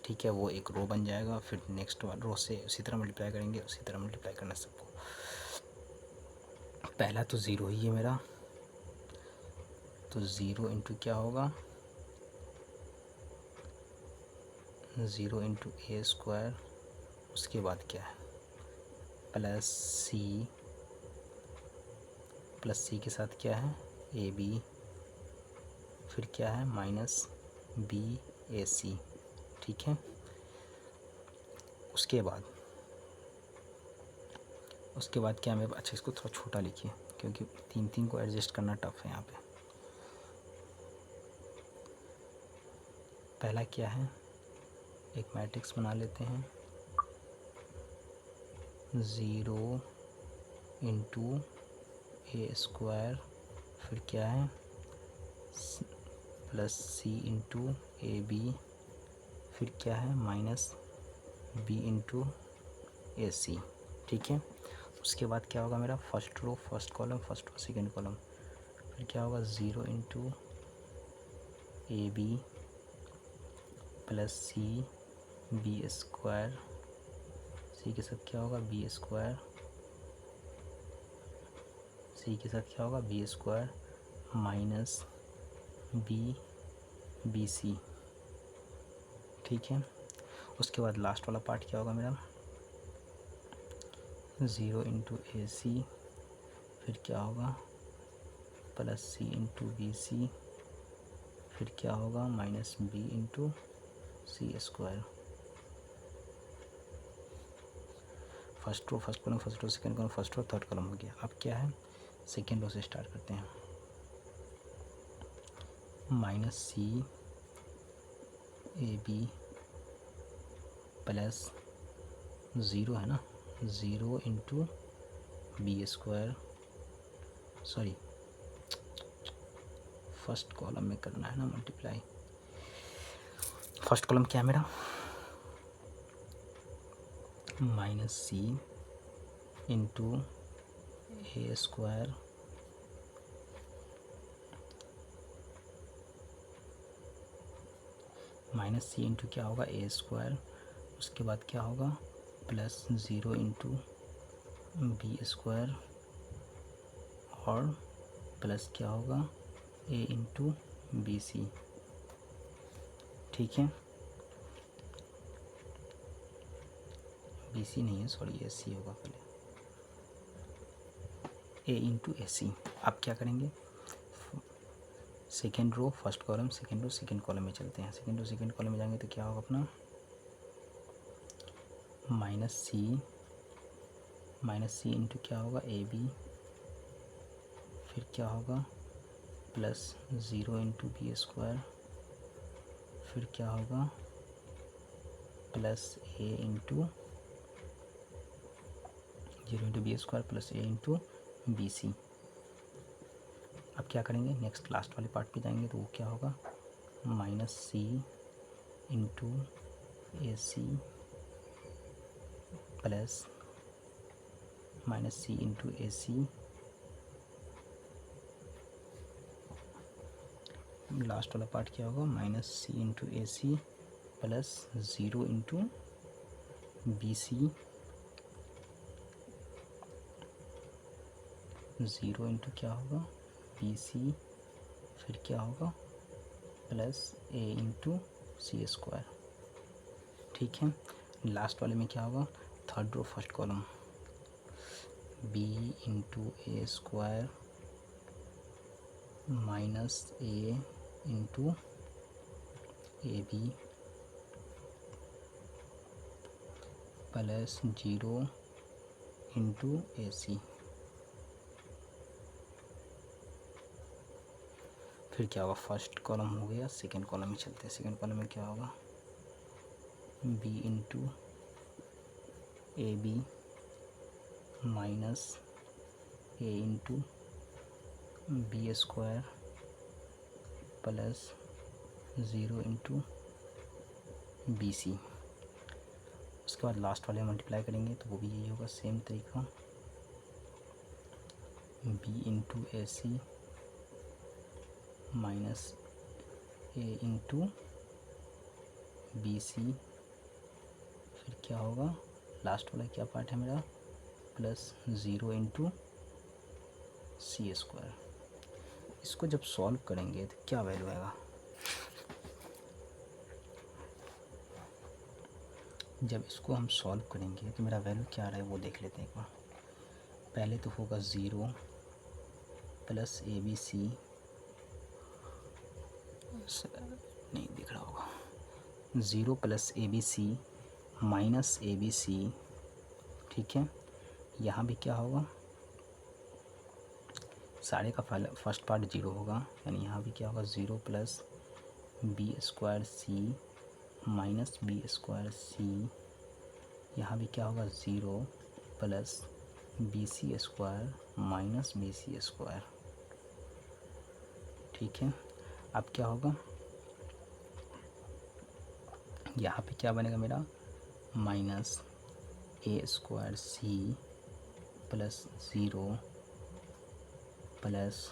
ठीक है। वो एक रो बन जाएगा। फिर नेक्स्ट रो से उसी तरह मल्टीप्लाई करेंगे, उसी तरह मल्टीप्लाई करना सबको। पहला तो 0 ही है मेरा, तो 0 इंटू क्या होगा, 0 इंटू A², उसके बाद क्या है प्लस सी के साथ क्या है AB, फिर क्या है -BAC, ठीक है। उसके बाद क्या मेरे, अच्छा इसको थोड़ा छोटा लिखिए क्योंकि 3 को एडजस्ट करना टफ है यहाँ पे। पहला क्या है, एक मैट्रिक्स बना लेते हैं, 0 इंटू ए स्क्वायर, फिर क्या है plus C into A B, फिर क्या है minus B into A C. ठीक है, उसके बाद क्या होगा मेरा first row first column, first row second column, फिर क्या होगा 0 into A B plus C B square, C के साथ क्या होगा बी स्क्वायर, सी के साथ क्या होगा B square minus B C. ठीक है, उसके बाद लास्ट वाला पार्ट क्या होगा मेरा 0 इंटू ए सी, फिर क्या होगा plus C into B C, फिर क्या होगा minus B into C square. First row first column, first row second column, first row third column हो गया। अब क्या है सेकेंड रो से स्टार्ट करते हैं। Minus C A B plus 0 है ना 0 into B square, sorry first column में करना है ना मल्टीप्लाई। फर्स्ट कॉलम क्या है मेरा minus C into A square minus C into क्या होगा ए स्क्वायर, उसके बाद क्या होगा प्लस 0 इंटू बी स्क्वायर और प्लस क्या होगा ए इंटू बी सी। ठीक है, बी सी नहीं है सॉरी ए सी होगा पहले, ए इंटू ए सी। अब क्या करेंगे second row first column, second row second column में चलते हैं। सेकेंड रो सेकेंड कॉलम में जाएंगे तो क्या होगा अपना माइनस सी इंटू क्या होगा ए बी, फिर क्या होगा प्लस 0 इंटू बी स्क्वायर, फिर क्या होगा plus A into 0 into B square plus A into B C. अब क्या करेंगे नेक्स्ट लास्ट वाले पार्ट पे जाएंगे तो वो क्या होगा minus C into A C plus minus C into A C, last वाला पार्ट क्या होगा minus C into A C plus 0 into B C, 0 into क्या होगा बी सी, फिर क्या होगा plus A into C square. ठीक है, लास्ट वाले में क्या होगा third row first column B into A square minus A into A B plus 0 into A C. फिर क्या होगा फर्स्ट कॉलम हो गया, सेकेंड कॉलम में चलते हैं। सेकेंड कॉलम में क्या होगा B into A B minus A into B square plus 0 into B C. उसके बाद लास्ट वाले मल्टीप्लाई करेंगे तो वो भी यही होगा सेम तरीका B into A C minus A into B C, फिर क्या होगा लास्ट वाला क्या पार्ट है मेरा प्लस 0 इंटू सी स्क्वायर। इसको जब सॉल्व करेंगे तो क्या वैल्यू आएगा, जब इसको हम सॉल्व करेंगे तो मेरा वैल्यू क्या आ रहा है वो देख लेते हैं एक बार। पहले तो होगा 0 प्लस ए बी सी, नहीं दिख रहा होगा 0 plus A B C minus A B C. ठीक है, यहाँ भी क्या होगा सारे का फर्स्ट पार्ट 0 होगा, यानी यहाँ भी क्या होगा 0 plus B square C minus B square C. यहाँ भी क्या होगा 0 plus B C square minus B C square. ठीक है, अब क्या होगा, यहाँ पे क्या बनेगा मेरा, minus A square C plus 0 plus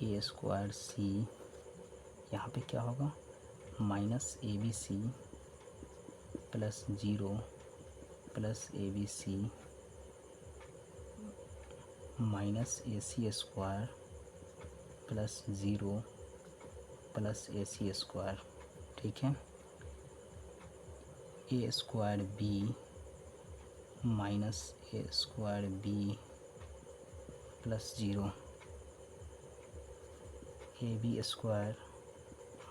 A square C, यहाँ पे क्या होगा, minus A B C plus 0 plus A B C minus A C square plus 0 plus A C square. ठीक है, A square B minus A square B plus 0, A B square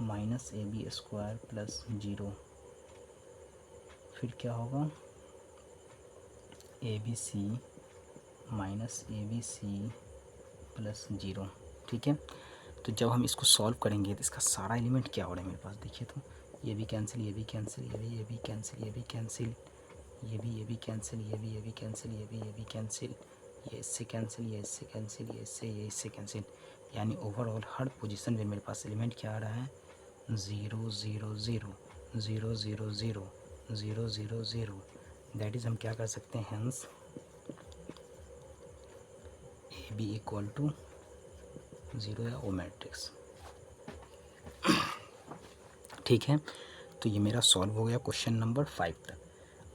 minus A B square plus 0, फिर क्या होगा, A B C minus A B C plus 0। ठीक है, तो जब हम इसको सॉल्व करेंगे तो इसका सारा एलिमेंट क्या हो रहा है मेरे पास, देखिए तो ये भी कैंसिल, ये भी कैंसिल, ये भी कैंसिल, ये भी कैंसिल, ये भी कैंसिल, ये भी कैंसिल, ये भी कैंसिल, ये इससे कैंसिल, ये इससे कैंसिल, ये इससे कैंसिल, यानी ओवरऑल हर पोजीशन में मेरे पास एलिमेंट क्या आ रहा है, 0 0 0 0 0 0 0 0 0। दैट इज़ हम क्या कर सकते हैं, hence A B equal to 0 या ओ मैट्रिक्स। ठीक है, तो ये मेरा सॉल्व हो गया क्वेश्चन नंबर 5 तक।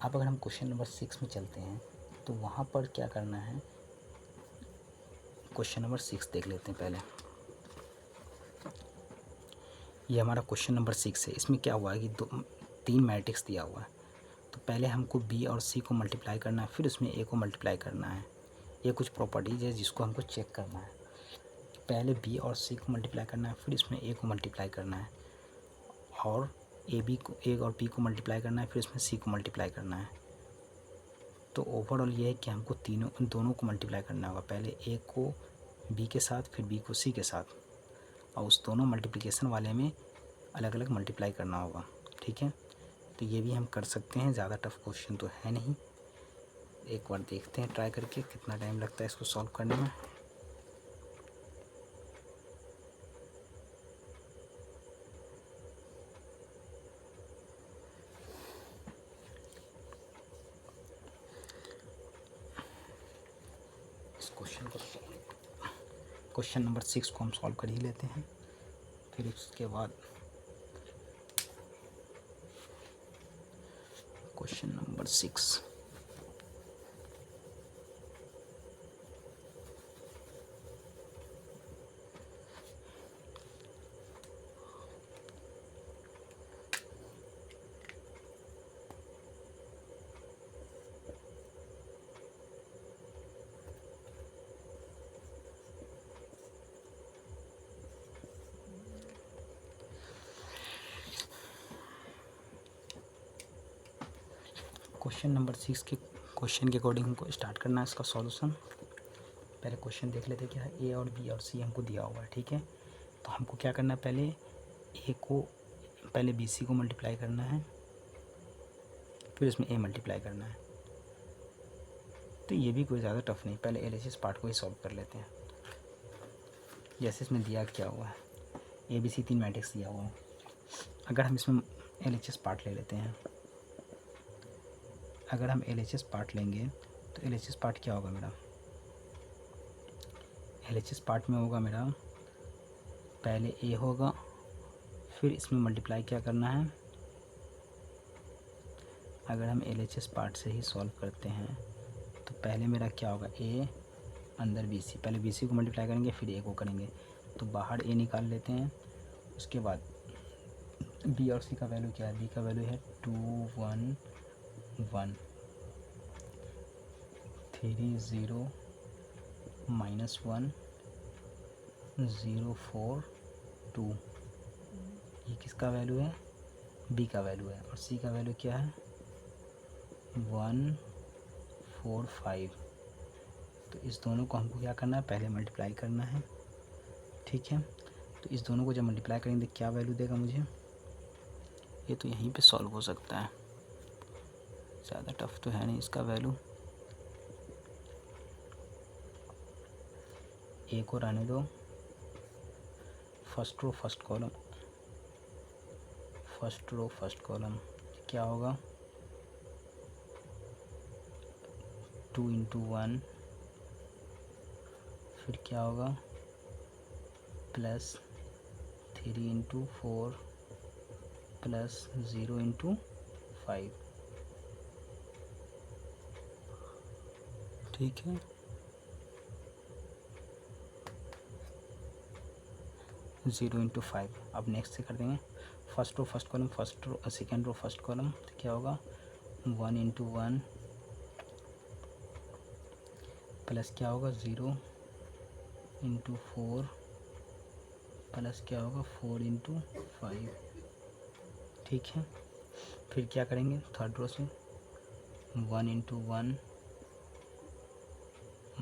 अब अगर हम क्वेश्चन नंबर 6 में चलते हैं तो वहाँ पर क्या करना है, क्वेश्चन नंबर 6 देख लेते हैं पहले। ये हमारा क्वेश्चन नंबर 6 है। इसमें क्या हुआ है कि 3 मैट्रिक्स दिया हुआ है, तो पहले हमको बी और सी को मल्टीप्लाई करना है, फिर उसमें ए को मल्टीप्लाई करना है। ये कुछ प्रॉपर्टीज है जिसको हमको चेक करना है। पहले बी और सी को मल्टीप्लाई करना है, फिर इसमें ए को मल्टीप्लाई करना है, और ए और बी को मल्टीप्लाई करना है, फिर इसमें सी को मल्टीप्लाई करना है। तो ओवरऑल ये है कि हमको दोनों को मल्टीप्लाई करना होगा, पहले ए को बी के साथ, फिर बी को सी के साथ, और उस दोनों मल्टीप्लिकेशन वाले में अलग अलग मल्टीप्लाई करना होगा। ठीक है, तो ये भी हम कर सकते हैं, ज़्यादा टफ क्वेश्चन तो है नहीं। एक बार देखते हैं ट्राई करके कितना टाइम लगता है इसको सॉल्व करने में। क्वेश्चन नंबर 6 को हम सॉल्व कर ही लेते हैं, फिर उसके बाद क्वेश्चन नंबर 6। क्वेश्चन नंबर 6 के क्वेश्चन के अकॉर्डिंग हमको स्टार्ट करना है इसका सॉल्यूशन। पहले क्वेश्चन देख लेते हैं क्या है, ए और बी और सी हमको दिया हुआ है। ठीक है, तो हमको क्या करना है, पहले बी सी को मल्टीप्लाई करना है, फिर इसमें ए मल्टीप्लाई करना है। तो ये भी कोई ज़्यादा टफ नहीं, पहले एलएचएस पार्ट को ही सॉल्व कर लेते हैं। जैसे इसमें दिया क्या हुआ है, ए बी सी 3 मैट्रिक्स दिया हुआ है। अगर हम इसमें एलएचएस पार्ट ले लेते हैं, अगर हम एलएचएस पार्ट लेंगे तो एलएचएस पार्ट क्या होगा मेरा, एलएचएस पार्ट में होगा मेरा पहले ए होगा, फिर इसमें मल्टीप्लाई क्या करना है। अगर हम एलएचएस पार्ट से ही सॉल्व करते हैं तो पहले मेरा क्या होगा, ए अंदर बी सी, पहले बी सी को मल्टीप्लाई करेंगे फिर ए को करेंगे, तो बाहर ए निकाल लेते हैं। उसके बाद बी और सी का वैल्यू क्या है, बी का वैल्यू है 2 1 1 3 0 -1 0 4 2। ये किसका वैल्यू है, बी का वैल्यू है, और सी का वैल्यू क्या है 1 4 5। तो इस दोनों को हमको क्या करना है, पहले मल्टीप्लाई करना है। ठीक है, तो इस दोनों को जब मल्टीप्लाई करेंगे तो क्या वैल्यू देगा मुझे, ये तो यहीं पे सॉल्व हो सकता है, ज़्यादा टफ तो है नहीं इसका वैल्यू। ए को रहने दो, first row first column, first row first column क्या होगा 2 इंटू 1, फिर क्या होगा प्लस 3 इंटू 4 प्लस 0 इंटू 5। ठीक है, 0 इंटू 5। अब नेक्स्ट से कर देंगे first row first column, first row second row first column, तो क्या होगा 1 इंटू 1 प्लस क्या होगा 0 इंटू 4 प्लस क्या होगा 4 इंटू 5। ठीक है, फिर क्या करेंगे थर्ड रो से 1 into 1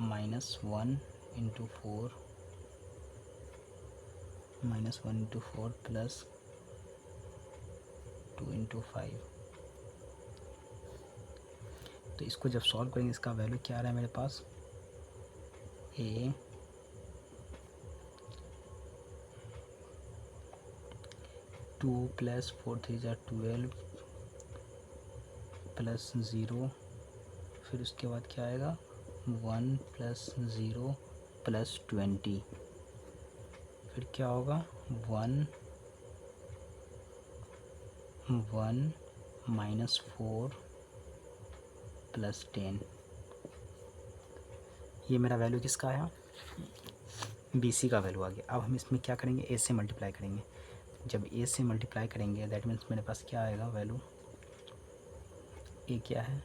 minus 1 into 4 minus 1 into 4 plus 2 into 5। तो इसको जब सॉल्व करेंगे इसका वैल्यू क्या आ रहा है मेरे पास ए 2 प्लस 4 3 जा 12 प्लस 0, फिर उसके बाद क्या आएगा 1 प्लस 0 प्लस 20, फिर क्या होगा 1 माइनस 4 प्लस 10। ये मेरा वैल्यू किसका आया BC का वैल्यू आ गया। अब हम इसमें क्या करेंगे ए से मल्टीप्लाई करेंगे। जब ए से मल्टीप्लाई करेंगे दैट मीन्स मेरे पास क्या आएगा वैल्यू ए क्या है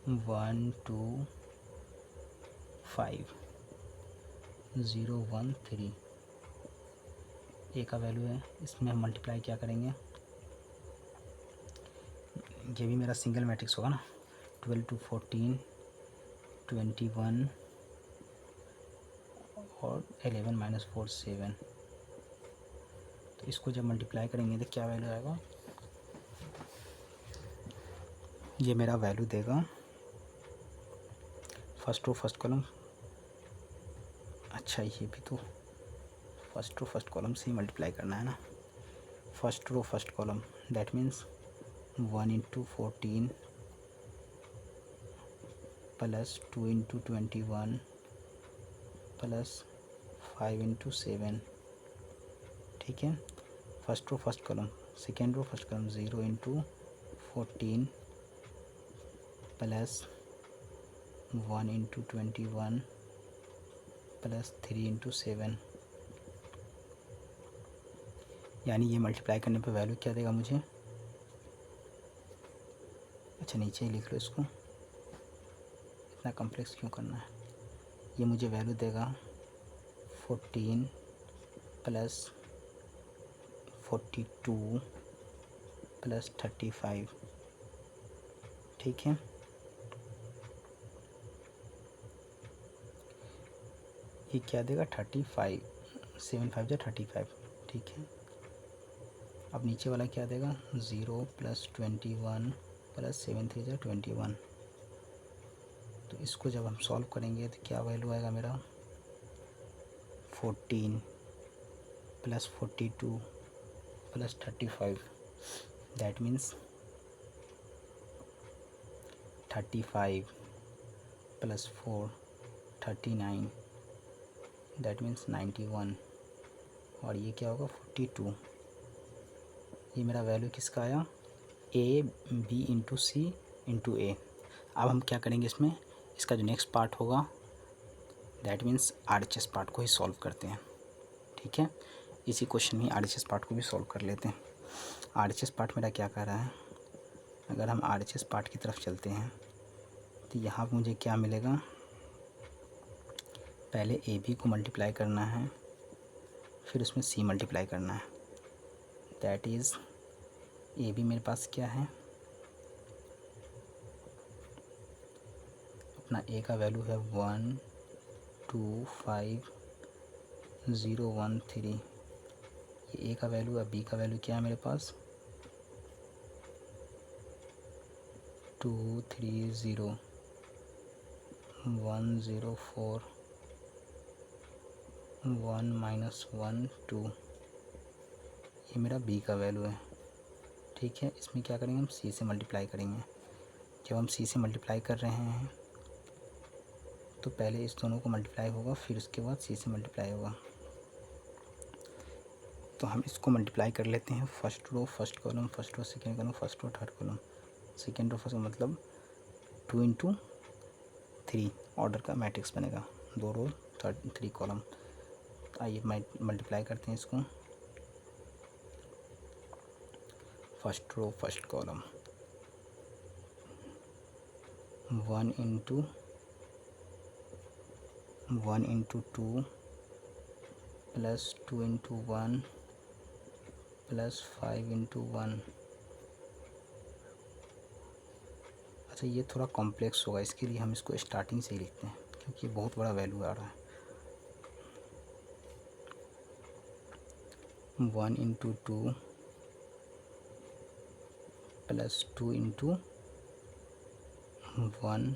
1 2 5 0 1 3 ए का वैल्यू है। इसमें हम मल्टीप्लाई क्या करेंगे, ये भी मेरा सिंगल मैट्रिक्स होगा ना 12 to 14 21 और 11 माइनस 4 7। तो इसको जब मल्टीप्लाई करेंगे तो क्या वैल्यू आएगा, ये मेरा वैल्यू देगा फर्स्ट रो फर्स्ट कॉलम। अच्छा ये भी तो फर्स्ट रो फर्स्ट कॉलम से ही मल्टीप्लाई करना है ना, first row first column that means 1 into 14 plus 2 into 21 plus 5 into 7। ठीक है, first row first column, second row first column 0 into 14 plus 1 into 21 plus 3 into 7। यानी ये मल्टीप्लाई करने पे वैल्यू क्या देगा मुझे, अच्छा नीचे ही लिख लो इसको, इतना कॉम्प्लेक्स क्यों करना है। ये मुझे वैल्यू देगा 14 प्लस 42 प्लस 35। ठीक है, ये क्या देगा 35, 7 5 जा 35। ठीक है, अब नीचे वाला क्या देगा 0 प्लस 21 प्लस 7 3 जा 21। तो इसको जब हम सॉल्व करेंगे तो क्या वैल्यू आएगा मेरा 14 plus 42 plus 35 that means 35 plus 4 39 that means 91 और ये क्या होगा 42। ये मेरा वैल्यू किसका आया A B into C into A. अब हम क्या करेंगे इसमें, इसका जो नेक्स्ट पार्ट होगा दैट मीन्स RHS पार्ट को ही सॉल्व करते हैं। ठीक है, इसी क्वेश्चन में RHS पार्ट को भी सॉल्व कर लेते हैं। RHS पार्ट मेरा क्या कह रहा है, अगर हम RHS पार्ट की तरफ चलते हैं तो यहाँ मुझे क्या मिलेगा, पहले ए बी को मल्टीप्लाई करना है फिर उसमें सी मल्टीप्लाई करना है। दैट इज़ ए बी मेरे पास क्या है, अपना ए का वैल्यू है 1 2 5 0 1 3। ये ए का वैल्यू है, बी का वैल्यू क्या है मेरे पास 2 3 0 1 0 4 1 माइनस 1 2, ये मेरा b का वैल्यू है। ठीक है, इसमें क्या करेंगे हम c से मल्टीप्लाई करेंगे। जब हम c से मल्टीप्लाई कर रहे हैं तो पहले इस दोनों को मल्टीप्लाई होगा, फिर उसके बाद c से मल्टीप्लाई होगा। तो हम इसको मल्टीप्लाई कर लेते हैं। First row first column, first row second column, first row third column, second row first, मतलब 2 इंटू 3 ऑर्डर का मैट्रिक्स बनेगा। 2 रो 3 कॉलम। आइए मल्टीप्लाई करते हैं इसको। First row first column 1 into 2 plus 2 into 1 plus 5 into 1। अच्छा, ये थोड़ा कॉम्प्लेक्स होगा, इसके लिए हम इसको स्टार्टिंग से ही लिखते हैं क्योंकि ये बहुत बड़ा वैल्यू आ रहा है। 1 into 2 plus 2 into 1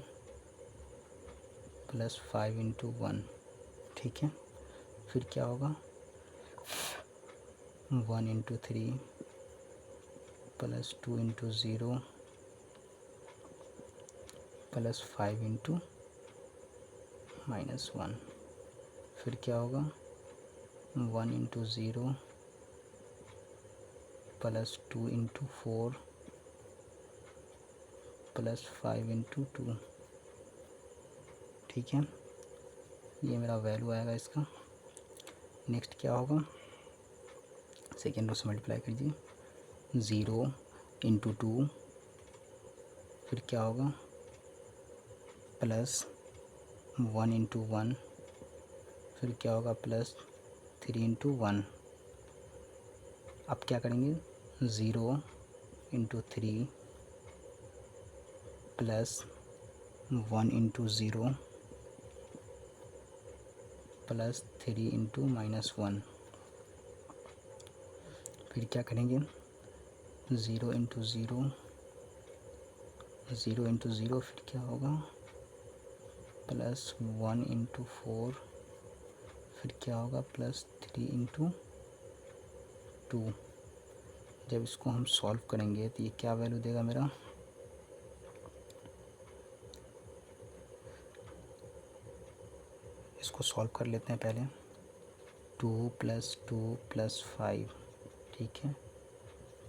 plus 5 into 1। ठीक है, फिर क्या होगा 1 into 3 plus 2 into 0 plus 5 into -1। फिर क्या होगा 1 into 0 plus 2 into 4 plus 5 into 2। ठीक है, ये मेरा वैल्यू आएगा इसका। नेक्स्ट क्या होगा, सेकेंड रो से मल्टीप्लाई कीजिए। 0 इंटू 2, फिर क्या होगा प्लस 1 इंटू 1, फिर क्या होगा प्लस 3 इंटू 1। अब क्या करेंगे 0 into 3 plus 1 into 0 plus 3 into -1। फिर क्या करेंगे 0 इंटू 0 इंटू 0, फिर क्या होगा प्लस 1 इंटू 4, फिर क्या होगा प्लस 3 इंटू 2। जब इसको हम सॉल्व करेंगे तो ये क्या वैल्यू देगा मेरा, इसको सॉल्व कर लेते हैं पहले। 2 प्लस 2 प्लस 5, ठीक है,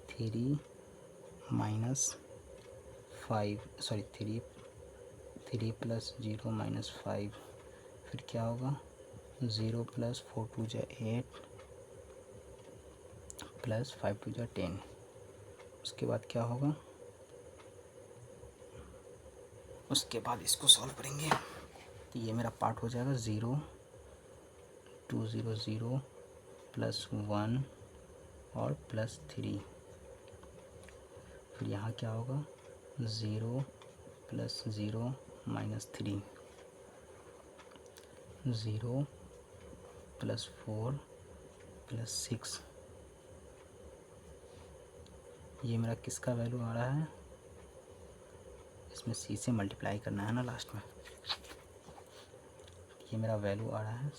3 माइनस 5, सॉरी 3 प्लस 0 -5, फिर क्या होगा 0 प्लस 4 2 जा 8 प्लस 5 2 जा 10। उसके बाद क्या होगा, उसके बाद इसको सॉल्व करेंगे तो ये मेरा पार्ट हो जाएगा 0 2 0 0 प्लस 1 और प्लस 3। फिर यहाँ क्या होगा 0 प्लस 0 -3, 0 प्लस 4 प्लस 6। ये मेरा किसका वैल्यू आ रहा है, इसमें c से मल्टीप्लाई करना है ना लास्ट में। ये मेरा वैल्यू आ रहा है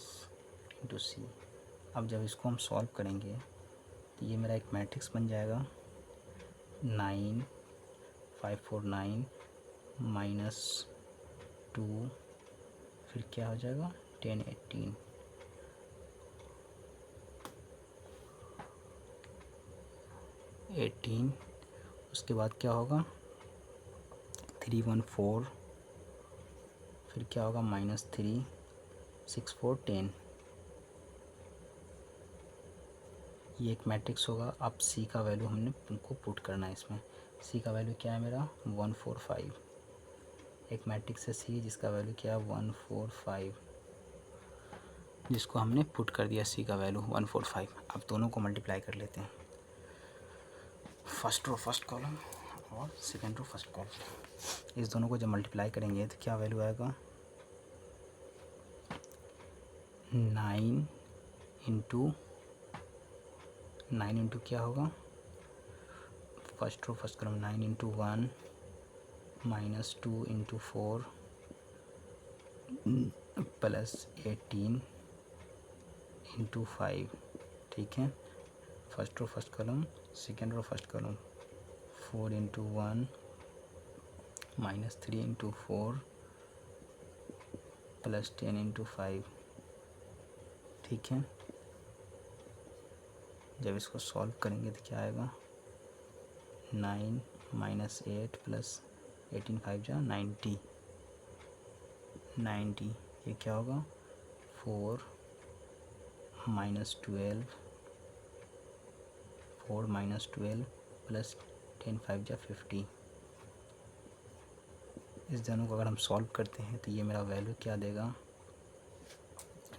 इंटू सी। अब जब इसको हम सॉल्व करेंगे तो ये मेरा एक मैट्रिक्स बन जाएगा 9 5 4 9 -2, फिर क्या हो जाएगा 10 18। उसके बाद क्या होगा 3 1 4, फिर क्या होगा -3 6 4 10। ये एक मैट्रिक्स होगा। अब c का वैल्यू हमने उनको पुट करना है इसमें। c का वैल्यू क्या है मेरा 1 4 5। एक मैट्रिक्स है c जिसका वैल्यू क्या है 1 4 5, जिसको हमने पुट कर दिया c का वैल्यू 1 4 5। अब दोनों को मल्टीप्लाई कर लेते हैं, फर्स्ट रो फर्स्ट कॉलम और सेकेंड रो फर्स्ट कॉलम। इस दोनों को जब मल्टीप्लाई करेंगे तो क्या वैल्यू आएगा 9 इंटू क्या होगा, first row first column 9 into 1 -2 into 4 plus 18 into 5, ठीक है। First row first column, second row first column, 4 into 1 minus 3 into 4 plus 10 into 5, ठीक है। जब इसको सॉल्व करेंगे तो क्या आएगा, 9 माइनस 8 प्लस 18 5 जा 90, ये क्या होगा, 4 माइनस 12 प्लस 10 5 जा 50। इस दोनों को अगर हम सॉल्व करते हैं तो ये मेरा वैल्यू क्या देगा,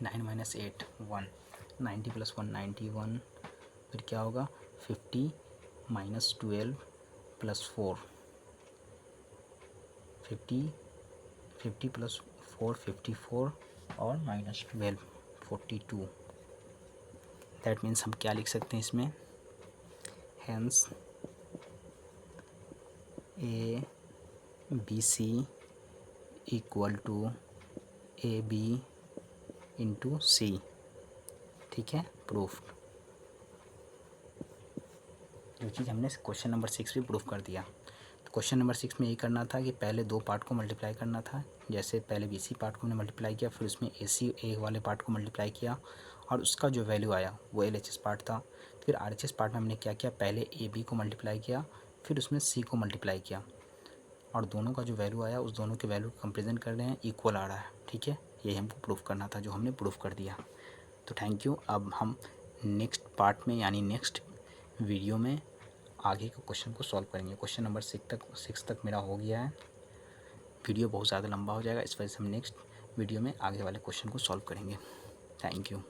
9 माइनस 8 1, 90 प्लस 1 91, फिर क्या होगा 50 माइनस 12 प्लस 4, 50 प्लस 4 54 और माइनस 12 42। दैट मीन्स हम क्या लिख सकते हैं इसमें, hence A B C equal to A B into C, ठीक है, प्रूफ। जो चीज़ हमने क्वेश्चन नंबर 6 भी प्रूफ कर दिया। तो क्वेश्चन नंबर 6 में यही करना था कि पहले दो पार्ट को मल्टीप्लाई करना था। जैसे पहले बी सी पार्ट को हमने मल्टीप्लाई किया, फिर उसमें ए वाले पार्ट को मल्टीप्लाई किया और उसका जो वैल्यू आया वो LHS पार्ट था। फिर RHS पार्ट में हमने क्या किया, पहले ए बी को मल्टीप्लाई किया, फिर उसमें सी को मल्टीप्लाई किया और दोनों का जो वैल्यू आया उस दोनों के वैल्यू को कंपेरिजन कर रहे हैं, इक्वल आ रहा है, ठीक है। यही हमको प्रूफ करना था, जो हमने प्रूफ कर दिया। तो थैंक यू। अब हम नेक्स्ट पार्ट में यानी नेक्स्ट वीडियो में आगे के क्वेश्चन को सॉल्व करेंगे। क्वेश्चन नंबर 6 तक मेरा हो गया है। वीडियो बहुत ज़्यादा लंबा हो जाएगा, इस वजह से हम नेक्स्ट वीडियो में आगे वाले क्वेश्चन को सॉल्व करेंगे। Thank you.